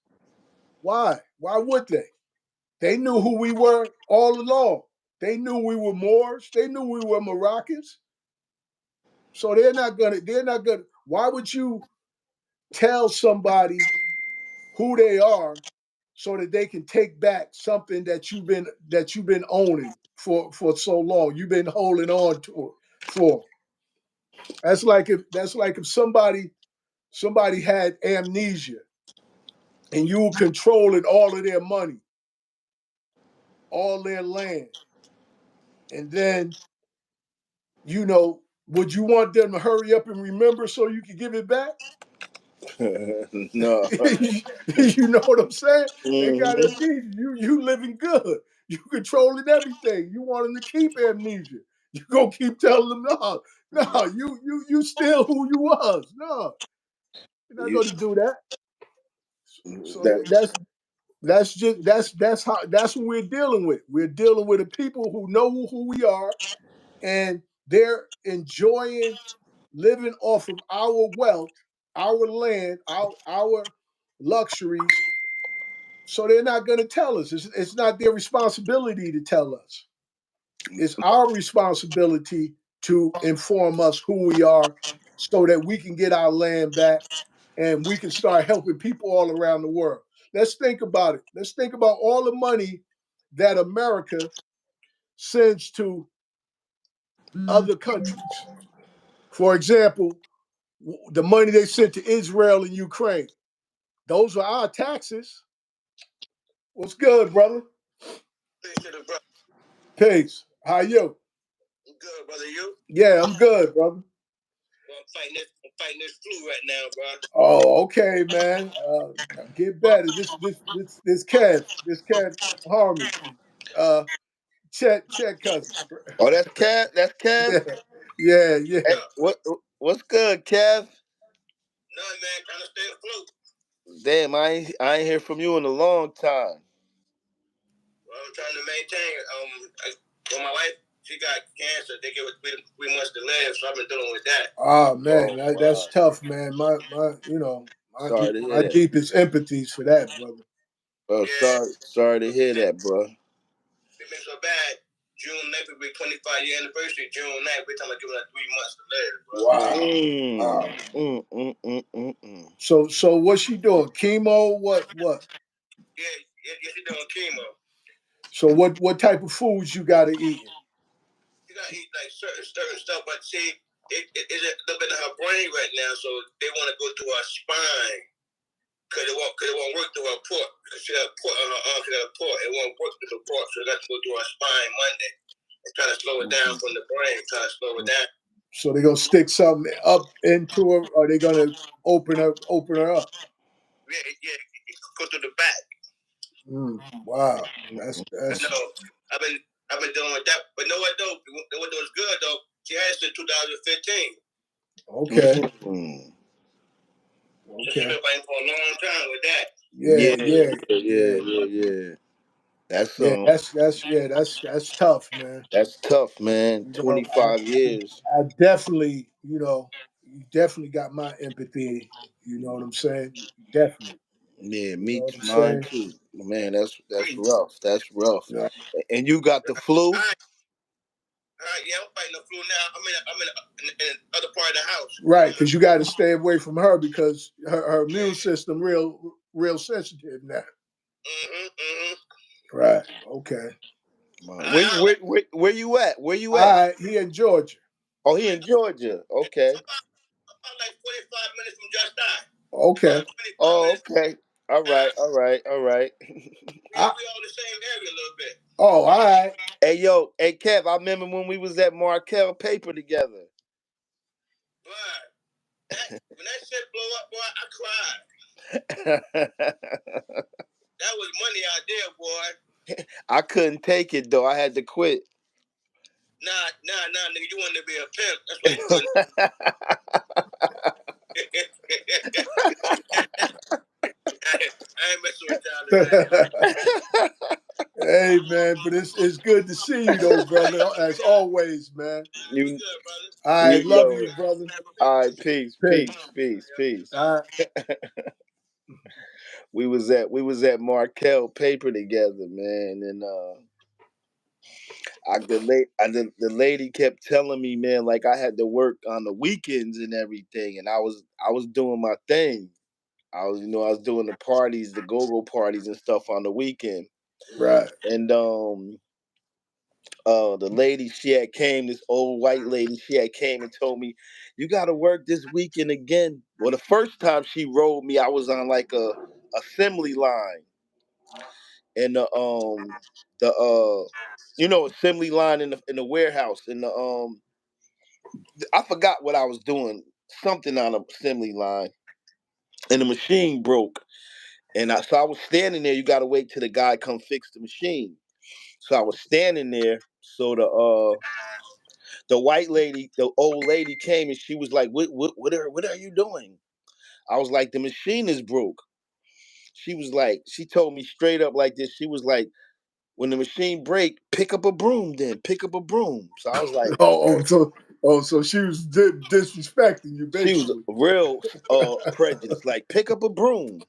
Why? Why would they? They knew who we were all along. They knew we were Moors. They knew we were Moroccans. So they're not gonna, why would you tell somebody who they are so that they can take back something that you've been owning for so long? You've been holding on to it for. That's like if somebody had amnesia and you were controlling all of their money, all their land, and then would you want them to hurry up and remember so you can give it back? No. You know what I'm saying? They got Hmm. amnesia. You living good. You controlling everything. You want them to keep amnesia. You gonna keep telling them no, no. You still who you was. No, you're not You, gonna do that. So that that's what we're dealing with. We're dealing with the people who know who we are, and they're enjoying living off of our wealth, our land, our luxuries So they're not going to tell us. It's not their responsibility to tell us. It's our responsibility to inform us who we are so that we can get our land back and we can start helping people all around the world. Let's think about it. Let's think about all the money that America sends to other countries. For example, the money they sent to Israel and Ukraine. Those are our taxes. What's good, brother? Peace. How you? I'm good, brother. You? Yeah, I'm good, brother. I'm fighting this flu right now, bro. Oh, okay, man. Get better. This Kev Harmon. Chet cousin. Oh, that's Kev. That's Kev. Yeah. Hey, what's good, Kev? Nothing, man. Trying to stay afloat. Damn, I ain't hear from you in a long time. Well, I'm trying to maintain. Well, my wife, she got cancer. They give her 3 months to live, so I've been dealing with that. Oh man, Oh, that's wow. tough, man. My Sorry to hear my that. deepest empathies for that, brother. Bro, sorry to hear that, bro. It been so bad. June 9th will be 25-year anniversary. June 9th, we're talking about giving her 3 months to live, bro. Wow. So what's she doing? Chemo? What? Yeah, she's doing chemo. So what type of foods you gotta eat? You gotta eat like certain stuff, but see, it's a little bit of her brain right now, so they want to go to her spine. Cause it won't work through her port. Because she got a port on her arm, she got a port. It won't work through the port, so it got to go through her spine Monday. And try to slow it down from the brain, try to slow it down. So they're gonna stick something up into her, or they gonna open her up? Yeah, go through the back. Wow, that's. No, I've been dealing with that, but know what though? What was good though? She had it since 2015. Okay. So she's been fighting for a long time with that. Yeah. That's tough, man. That's tough, man. 25 years. I definitely, you definitely got my empathy. You know what I'm saying? Definitely. Yeah, You know what I'm mine saying? too. Man, that's rough. That's rough. Yeah. And you got the flu? Yeah, I'm fighting the flu now. I'm in the other part of the house. Right, because you got to stay away from her because her immune system real sensitive now. Right. Okay. Where you at? Where you at? He in Georgia. Oh, he in Georgia. Okay. About like 45 minutes from Just Die. Okay. Oh, okay. All right. We all the same area a little bit. Oh, all right. Hey Kev, I remember when we was at Markel Paper together. Boy, when that shit blow up, boy, I cried. That was money out there, boy. I couldn't take it though. I had to quit. Nah, nigga, you wanted to be a pimp. That's why you couldn't. I ain't messing with y'all. Hey man, but it's good to see you though, brother. As always, man. You good, brother. I love you, brother. All right, peace. All right. We was at Markel Paper together, man, and the lady kept telling me, man, like I had to work on the weekends and everything, and I was doing my thing. I was doing the parties, the go-go parties and stuff on the weekend. Right. And the lady, this old white lady, she had came and told me, you gotta work this weekend again. Well, the first time she rolled me, I was on like a assembly line. And assembly line in the warehouse. And I forgot what I was doing. Something on the assembly line. And the machine broke. And so I was standing there. You got to wait till the guy come fix the machine. So I was standing there. So the white lady, the old lady came and she was like, what are you doing? I was like, the machine is broke. She told me straight up like this. She was like, when the machine break, pick up a broom then. Pick up a broom. So I was like, so she was disrespecting you basically. She was real prejudiced. Like, pick up a broom.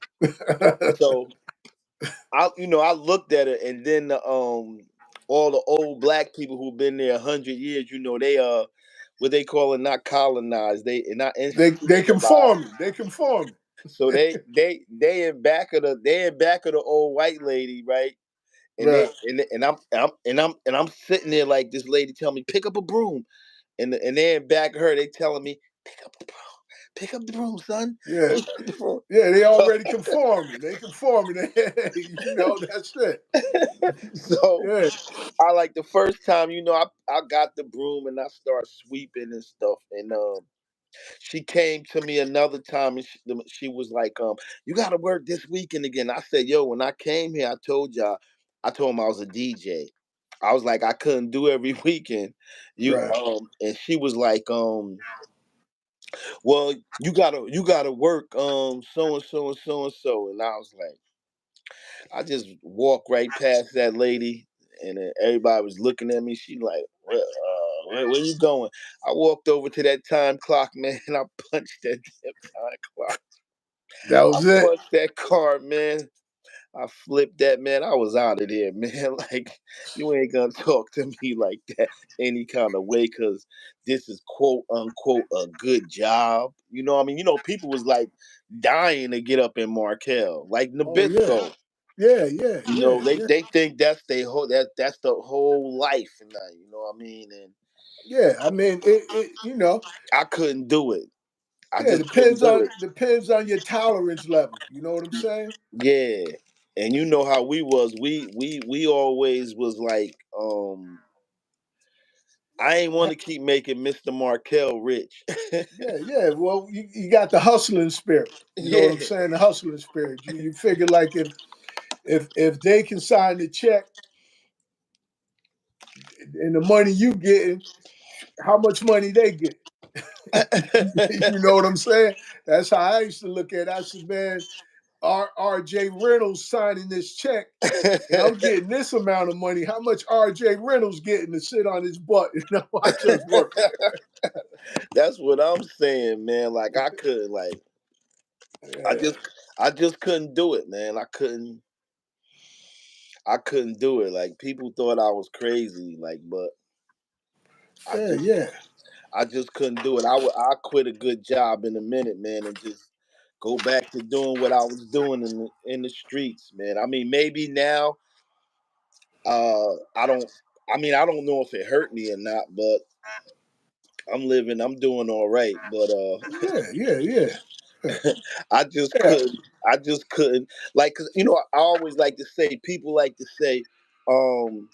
So I looked at it, and then all the old black people who've been there 100 years, they what they call it, not colonized, they not They institutionalized. conforming. They conforming. So they in back of the old white lady, right? And they Right. and I'm sitting there like this lady tell me pick up a broom, and they in back of her they telling me pick up the broom, son. Yeah. Pick up the broom. Yeah. They So, already conforming. They conforming. That's it. so Yeah. I like the first time, I got the broom and I start sweeping and stuff, and she came to me another time and she was like, you got to work this weekend again. I said, yo, when I came here, I told him I was a DJ. I was like, I couldn't do every weekend. Right. And she was like, well, you gotta work, so and so and so and so. And I was like, I just walked right past that lady, and then everybody was looking at me. She like, where you going? I walked over to that time clock, man, and I punched that damn time clock. That I was it. punched that card, man. I flipped that, man. I was out of there, man. Like, you ain't gonna talk to me like that any kind of way, cause this is quote unquote a good job. You know what I mean? People was like dying to get up in Markel, like Oh yeah. Nabisco. Yeah. Yeah. Yeah. They Yeah. they think that's the whole life, and you know what I mean. And Yeah. I mean, it. I couldn't do it. I Yeah. just couldn't do it. Depends on your tolerance level. You know what I'm saying? Yeah, and you know how we was. We always was like, I ain't want to keep making Mr. Markel rich. Yeah, yeah. Well, you got the hustling spirit. You know what Yeah. I'm saying? The hustling spirit. You figure like if they can sign the check and the money you getting, how much money they get? You know what I'm saying? That's how I used to look at it. I said, man, R.J. Reynolds signing this check, and I'm getting this amount of money. How much R.J. Reynolds getting to sit on his butt and watch us work? That's what I'm saying, man. Like I couldn't, like I Yeah, just I just couldn't do it, man. I couldn't do it. Like people thought I was crazy, like, but I yeah, just yeah. I just couldn't do it. I quit a good job in a minute, man, and just go back to doing what I was doing in the streets, man. I mean, maybe now, I don't. I mean, I don't know if it hurt me or not, but I'm doing all right. But Yeah, yeah, yeah. I just Yeah, couldn't. I just couldn't. Like, 'cause, I always like to say. People like to say, um,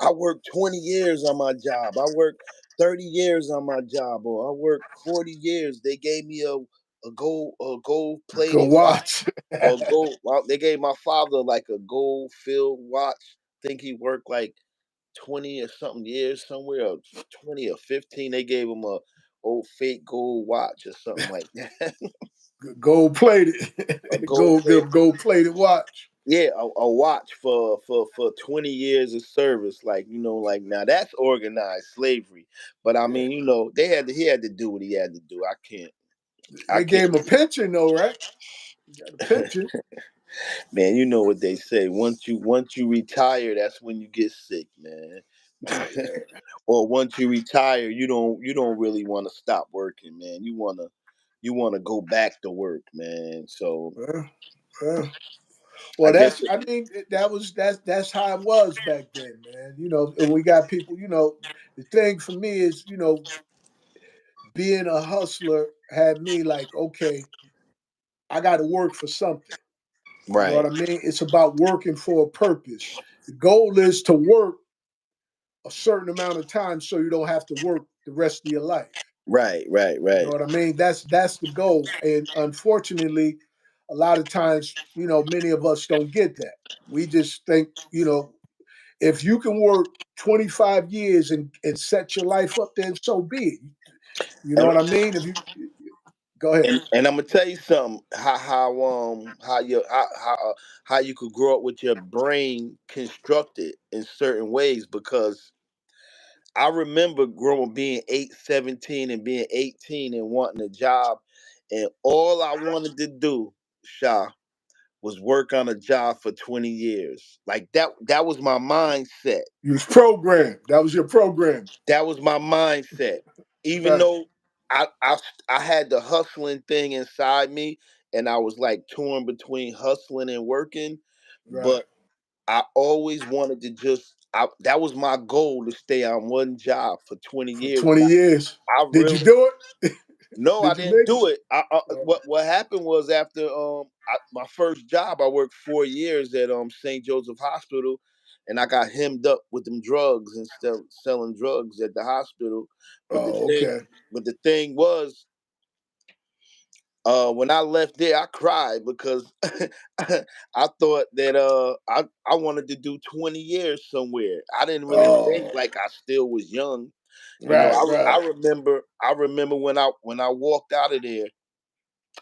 I worked 20 years on my job. I worked 30 years on my job, or I worked 40 years. They gave me a gold go plated watch. watch. Well, they gave my father like a gold filled watch. Think he worked like 20 or something years somewhere, or 20 or 15. They gave him a old fake gold watch or something like that. Gold plated. A The gold plate. gold plated watch. Yeah, a watch for 20 years of service. Like, like, now that's organized slavery. But I Yeah. mean, he had to do what he had to do. I They can't. gave him a pension though, right? You got a pension. Man, you know what they say. Once you retire, that's when you get sick, man. Or once you retire, you don't really want to stop working, man. You wanna go back to work, man. So Well, well, I well, guess that's. I mean, that's how it was back then, man. And we got people. The thing for me is, being a hustler had me like, okay, I got to work for something. You know what right, I mean? It's about working for a purpose. The goal is to work a certain amount of time so you don't have to work the rest of your life. right, right, You know right, what I mean? That's the goal. And unfortunately, a lot of times, many of us don't get that. We just think, if you can work 25 years and set your life up, then so be it. You know and what I mean? If you go ahead. and I'm gonna tell you something. How you could grow up with your brain constructed in certain ways, because I remember growing being 17 and being 18 and wanting a job, and all I wanted to do, Sha, was work on a job for 20 years. Like that was my mindset. You was programmed. That was your program. That was my mindset. Even Right. though I I I had the hustling thing inside me and I was like torn between hustling and working, Right. but I always wanted to that was my goal to stay on one job for 20 For years. 20 years. I Did you really do it? no, I Did you didn't make it? do it. Oh, What happened was after my first job, I worked 4 years at St. Joseph Hospital, and I got hemmed up with them drugs and still selling drugs at the hospital. But the oh, thing, okay. but the thing was, when I left there, I cried because I thought that I wanted to do 20 years somewhere. I didn't really think Oh, like I still was young. You know, right, right. I remember when I walked out of there,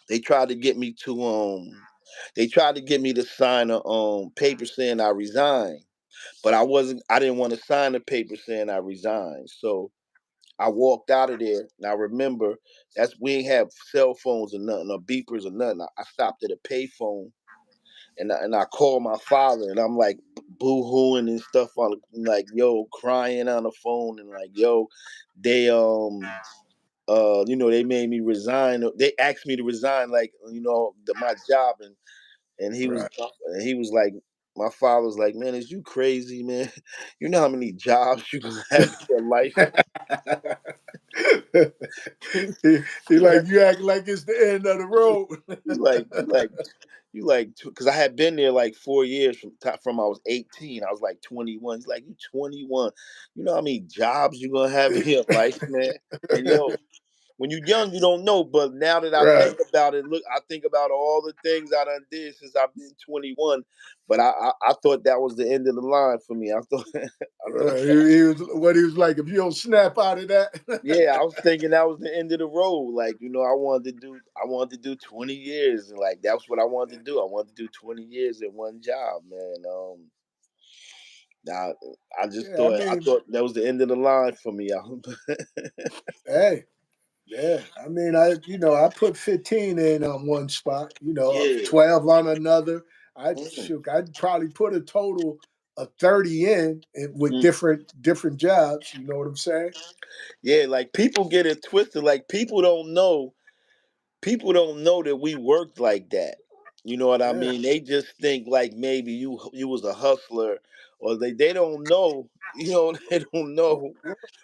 they tried to get me to they tried to get me to sign a paper saying I resigned, but I didn't want to sign the paper saying I resigned. So I walked out of there, and I remember we ain't have cell phones or nothing, or beepers or nothing. I stopped at a payphone, and I called my father, and I'm like boo hooing and stuff on, like yo, crying on the phone, and like yo, they they made me resign. They asked me to resign, like my job, and Right. he was like, my father was like, man, is you crazy, man? You know how many jobs you gonna have in your life? he, He he like you act like it's the end of the road. You like because I had been there like 4 years from I was 18. I was like 21. He's like, you 21. You know how many jobs you gonna have in your life, man? And when you're young, you don't know. But now that I think Right. about it, look, I think about all the things I done did since I've been 21. But I thought that was the end of the line for me. I thought I thought He was what he was like. If you don't snap out of that, yeah, I was thinking that was the end of the road. Like, I wanted to do 20 years, and like that's what I wanted to do. I wanted to do 20 years in one job, man. Now I just yeah. I thought I mean, thought that was the end of the line for me. hey, yeah. I mean, I put 15 in on one spot. Yeah. 12 on another. Mm, I'd probably put a total of 30 with mm. different jobs. You know what I'm saying? Yeah, like people get it twisted. Like people don't know that we worked like that. You know what I Yeah, mean? They just think like maybe you was a hustler, or they don't know. They don't know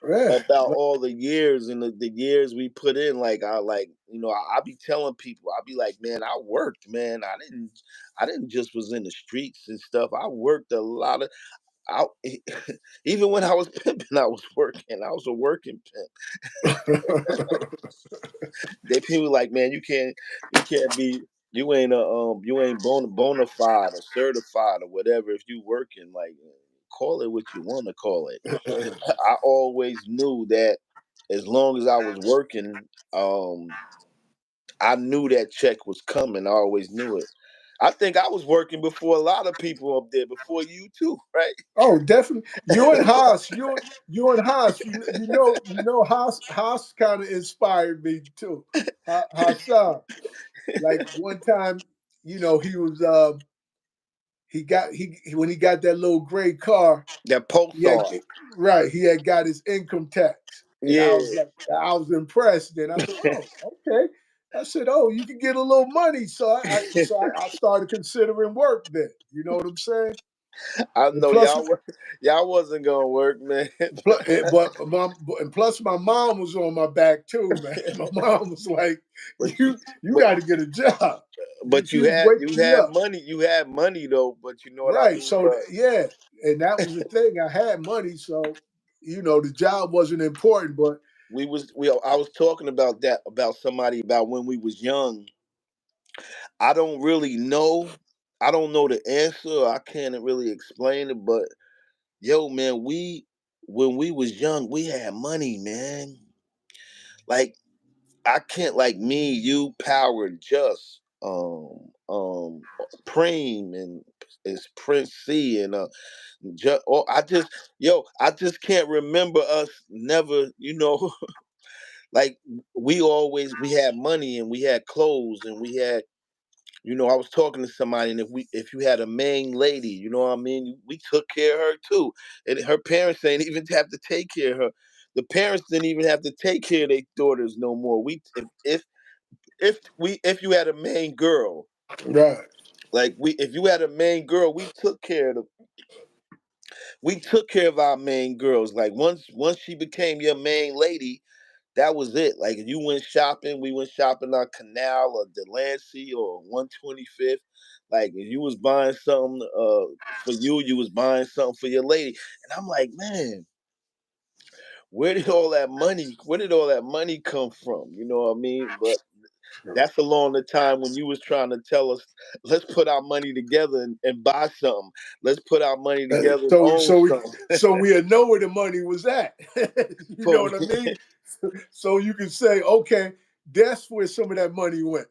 yeah. about all the years and the years we put in. Like I be telling people, I be like, man, I worked, man. I didn't just was in the streets and stuff. I worked a lot of. I, even when I was pimping, I was working. I was a working pimp. They people like, man, you can't be, you ain't bona fide or certified or whatever if you working. Like, call it what you want to call it. I always knew that as long as I was working, I knew that check was coming. I always knew it. I think I was working before a lot of people up there, before you too, right? Oh, definitely. You and Haas. Haas kind of inspired me too. Hassan. Like one time, he was when he got that little gray car, That he had Pulsar. right, he had got his income tax. And I was Yeah. like, I was impressed. And I said, oh, okay. I said, oh, you can get a little money. So I started considering work then. You know what I'm saying? I And know plus y'all wasn't gonna work, man. and plus my mom was on my back too, man. My mom was like, but you but got to get a job. but She you was had waking you me had up. money. You had money though, but you know what I Right. mean? So But yeah, and that was the thing. I had money, so the job wasn't important, but I was talking about that, about somebody, about when we was young. I don't really know. I don't know the answer. I can't really explain it, but yo, man, when we was young, we had money, man. Like, I can't, like, me, you, Power, Just, Preem, and it's Prince C, and I just can't remember us never, like we had money and we had clothes and we had I was talking to somebody, and if you had a main lady, we took care of her too, and her parents ain't even have to take care of her. The parents didn't even have to take care of their daughters no more. We if you had a main girl, Right. like we if you had a main girl, we took care of our main girls. Like once she became your main lady, that was it. Like if you went shopping, we went shopping on Canal or Delancey or 125th. Like if you was buying something for you, you was buying something for your lady. And I'm like, man, where did all that money come from? You know what I mean? But that's along the time when you was trying to tell us, let's put our money together and buy something. Let's put our money together and So own so we something. so we know where the money was at. You know For what I mean? So you can say, okay, that's where some of that money went.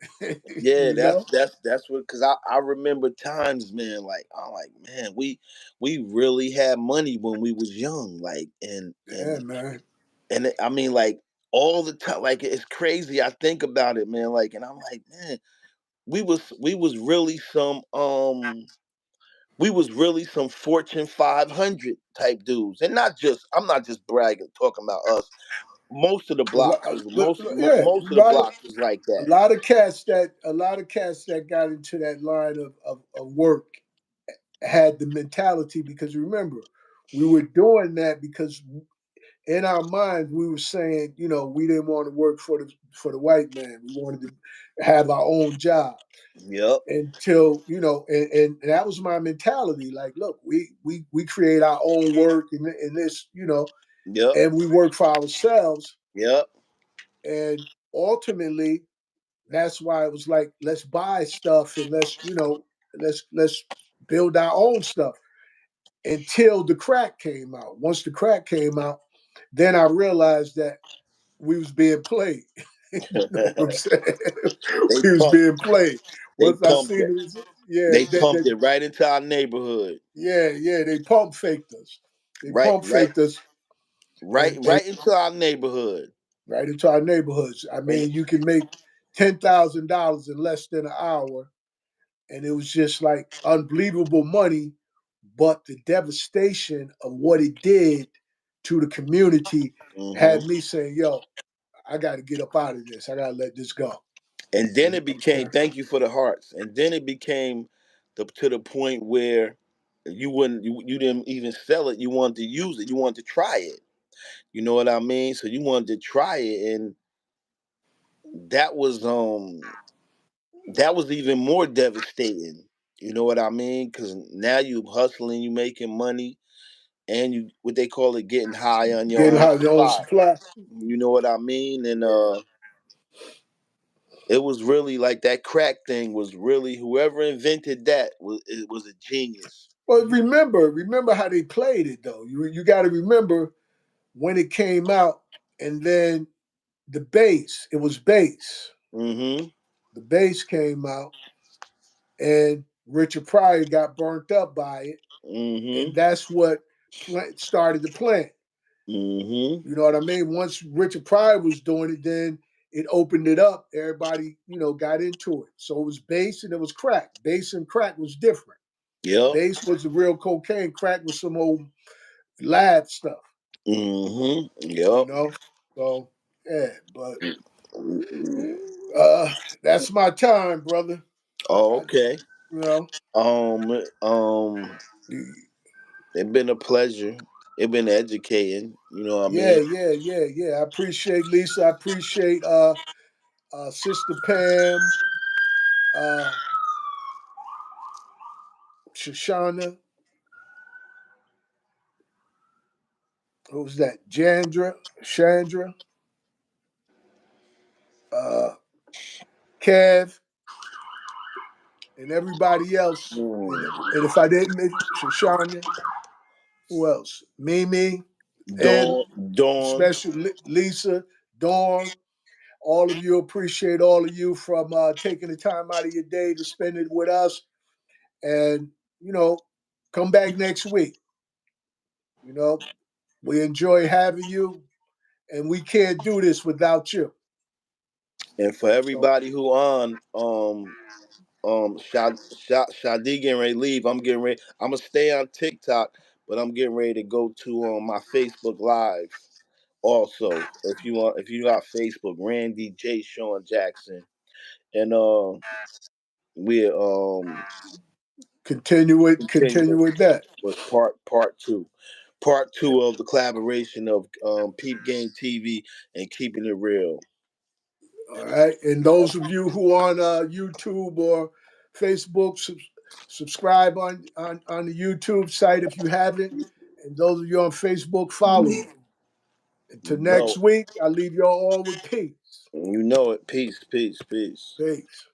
Yeah, You know? that's what, because I remember times, man. Like I'm like, man, we really had money when we was young, like Yeah, man. I mean, like all the time, like it's crazy. I think about it, man. Like, and I'm like, man, we was really some Fortune 500 type dudes, and not just I'm not just bragging, talking about us. Most of the blocks was Yeah, most of the blocks was like a that. lot of cats that got into that line of work had the mentality because remember, we were doing that because in our minds we were saying, we didn't want to work for the white man. We wanted to have our own job Yep, until and that was my mentality. Like, look, we create our own work in this, yep, and we work for ourselves. yep. And ultimately, that's why it was like, let's buy stuff and let's build our own stuff until the crack came out. Once the crack came out, then I realized that we was being played. You know what I'm saying? They We was pumped. being played. They Once I pumped seen it. it, yeah, They pumped it right into our neighborhood. yeah, they pump faked us. They Right, pump right, faked us and right into our neighborhood. right into our neighborhoods. I And mean, you can make $10,000 in less than an hour, and it was just like unbelievable money. But the devastation of what it did to the community had hmm me saying, "Yo, I got to get up out of this. I got to let this go." and You then know it what I'm became, saying? thank you for the hearts. And then it became to the point where you didn't even sell it. You wanted to use it. You wanted to try it. You know what I mean? So you wanted to try it, and that was um that was even more devastating. You know what I mean? Because now you hustling, you making money, and you what they call it, getting high on your Getting own out of your own supply. supply. You know what I mean? And it was really like that crack thing was really, whoever invented that was a genius. Well, remember how they played it though. You got to remember when it came out, and then the bass. It was bass. Mm-hmm. The bass came out, and Richard Pryor got burnt up by it, and Mm-hmm. that's what started the plan. Mm-hmm. You know what I mean? Once Richard Pryor was doing it, then it opened it up. Everybody, got into it. So it was bass and it was crack. Bass and crack was different. Yep. Bass was the real cocaine. Crack was some old lab stuff. Mm-hmm. You Yep. know. So yeah, but uh, that's my time, brother. Oh, I, okay. you know. Um, um, it's been a pleasure. It's been educating. You know what I Yeah, mean? yeah. I appreciate Lisa. I appreciate Sister Pam, uh, Shoshana. Who was that? Chandra, uh, Kev, and everybody else. And, Mm. and if I didn't mention Shoshana, who else? Mimi, Ed, Dawn. special Lisa, Dawn. All of you, appreciate all of you from taking the time out of your day to spend it with us. And, you know, come back next week. You know, we enjoy having you, and we can't do this without you. And for So, everybody who on, Shadi getting ready to leave. I'm getting ready. I'm gonna stay on TikTok, but I'm getting ready to go to my Facebook Live. Also, if you got Facebook, Randy J. Sean Jackson, and we Continue continue with that. with part two of the collaboration of Peep Game TV and Keeping It Real. All right. And those of you who on YouTube or Facebook, subscribe on the YouTube site if you haven't. And those of you on Facebook, follow me. Until No, next week, I leave y'all all with peace. you know it. Peace, peace, peace. Peace.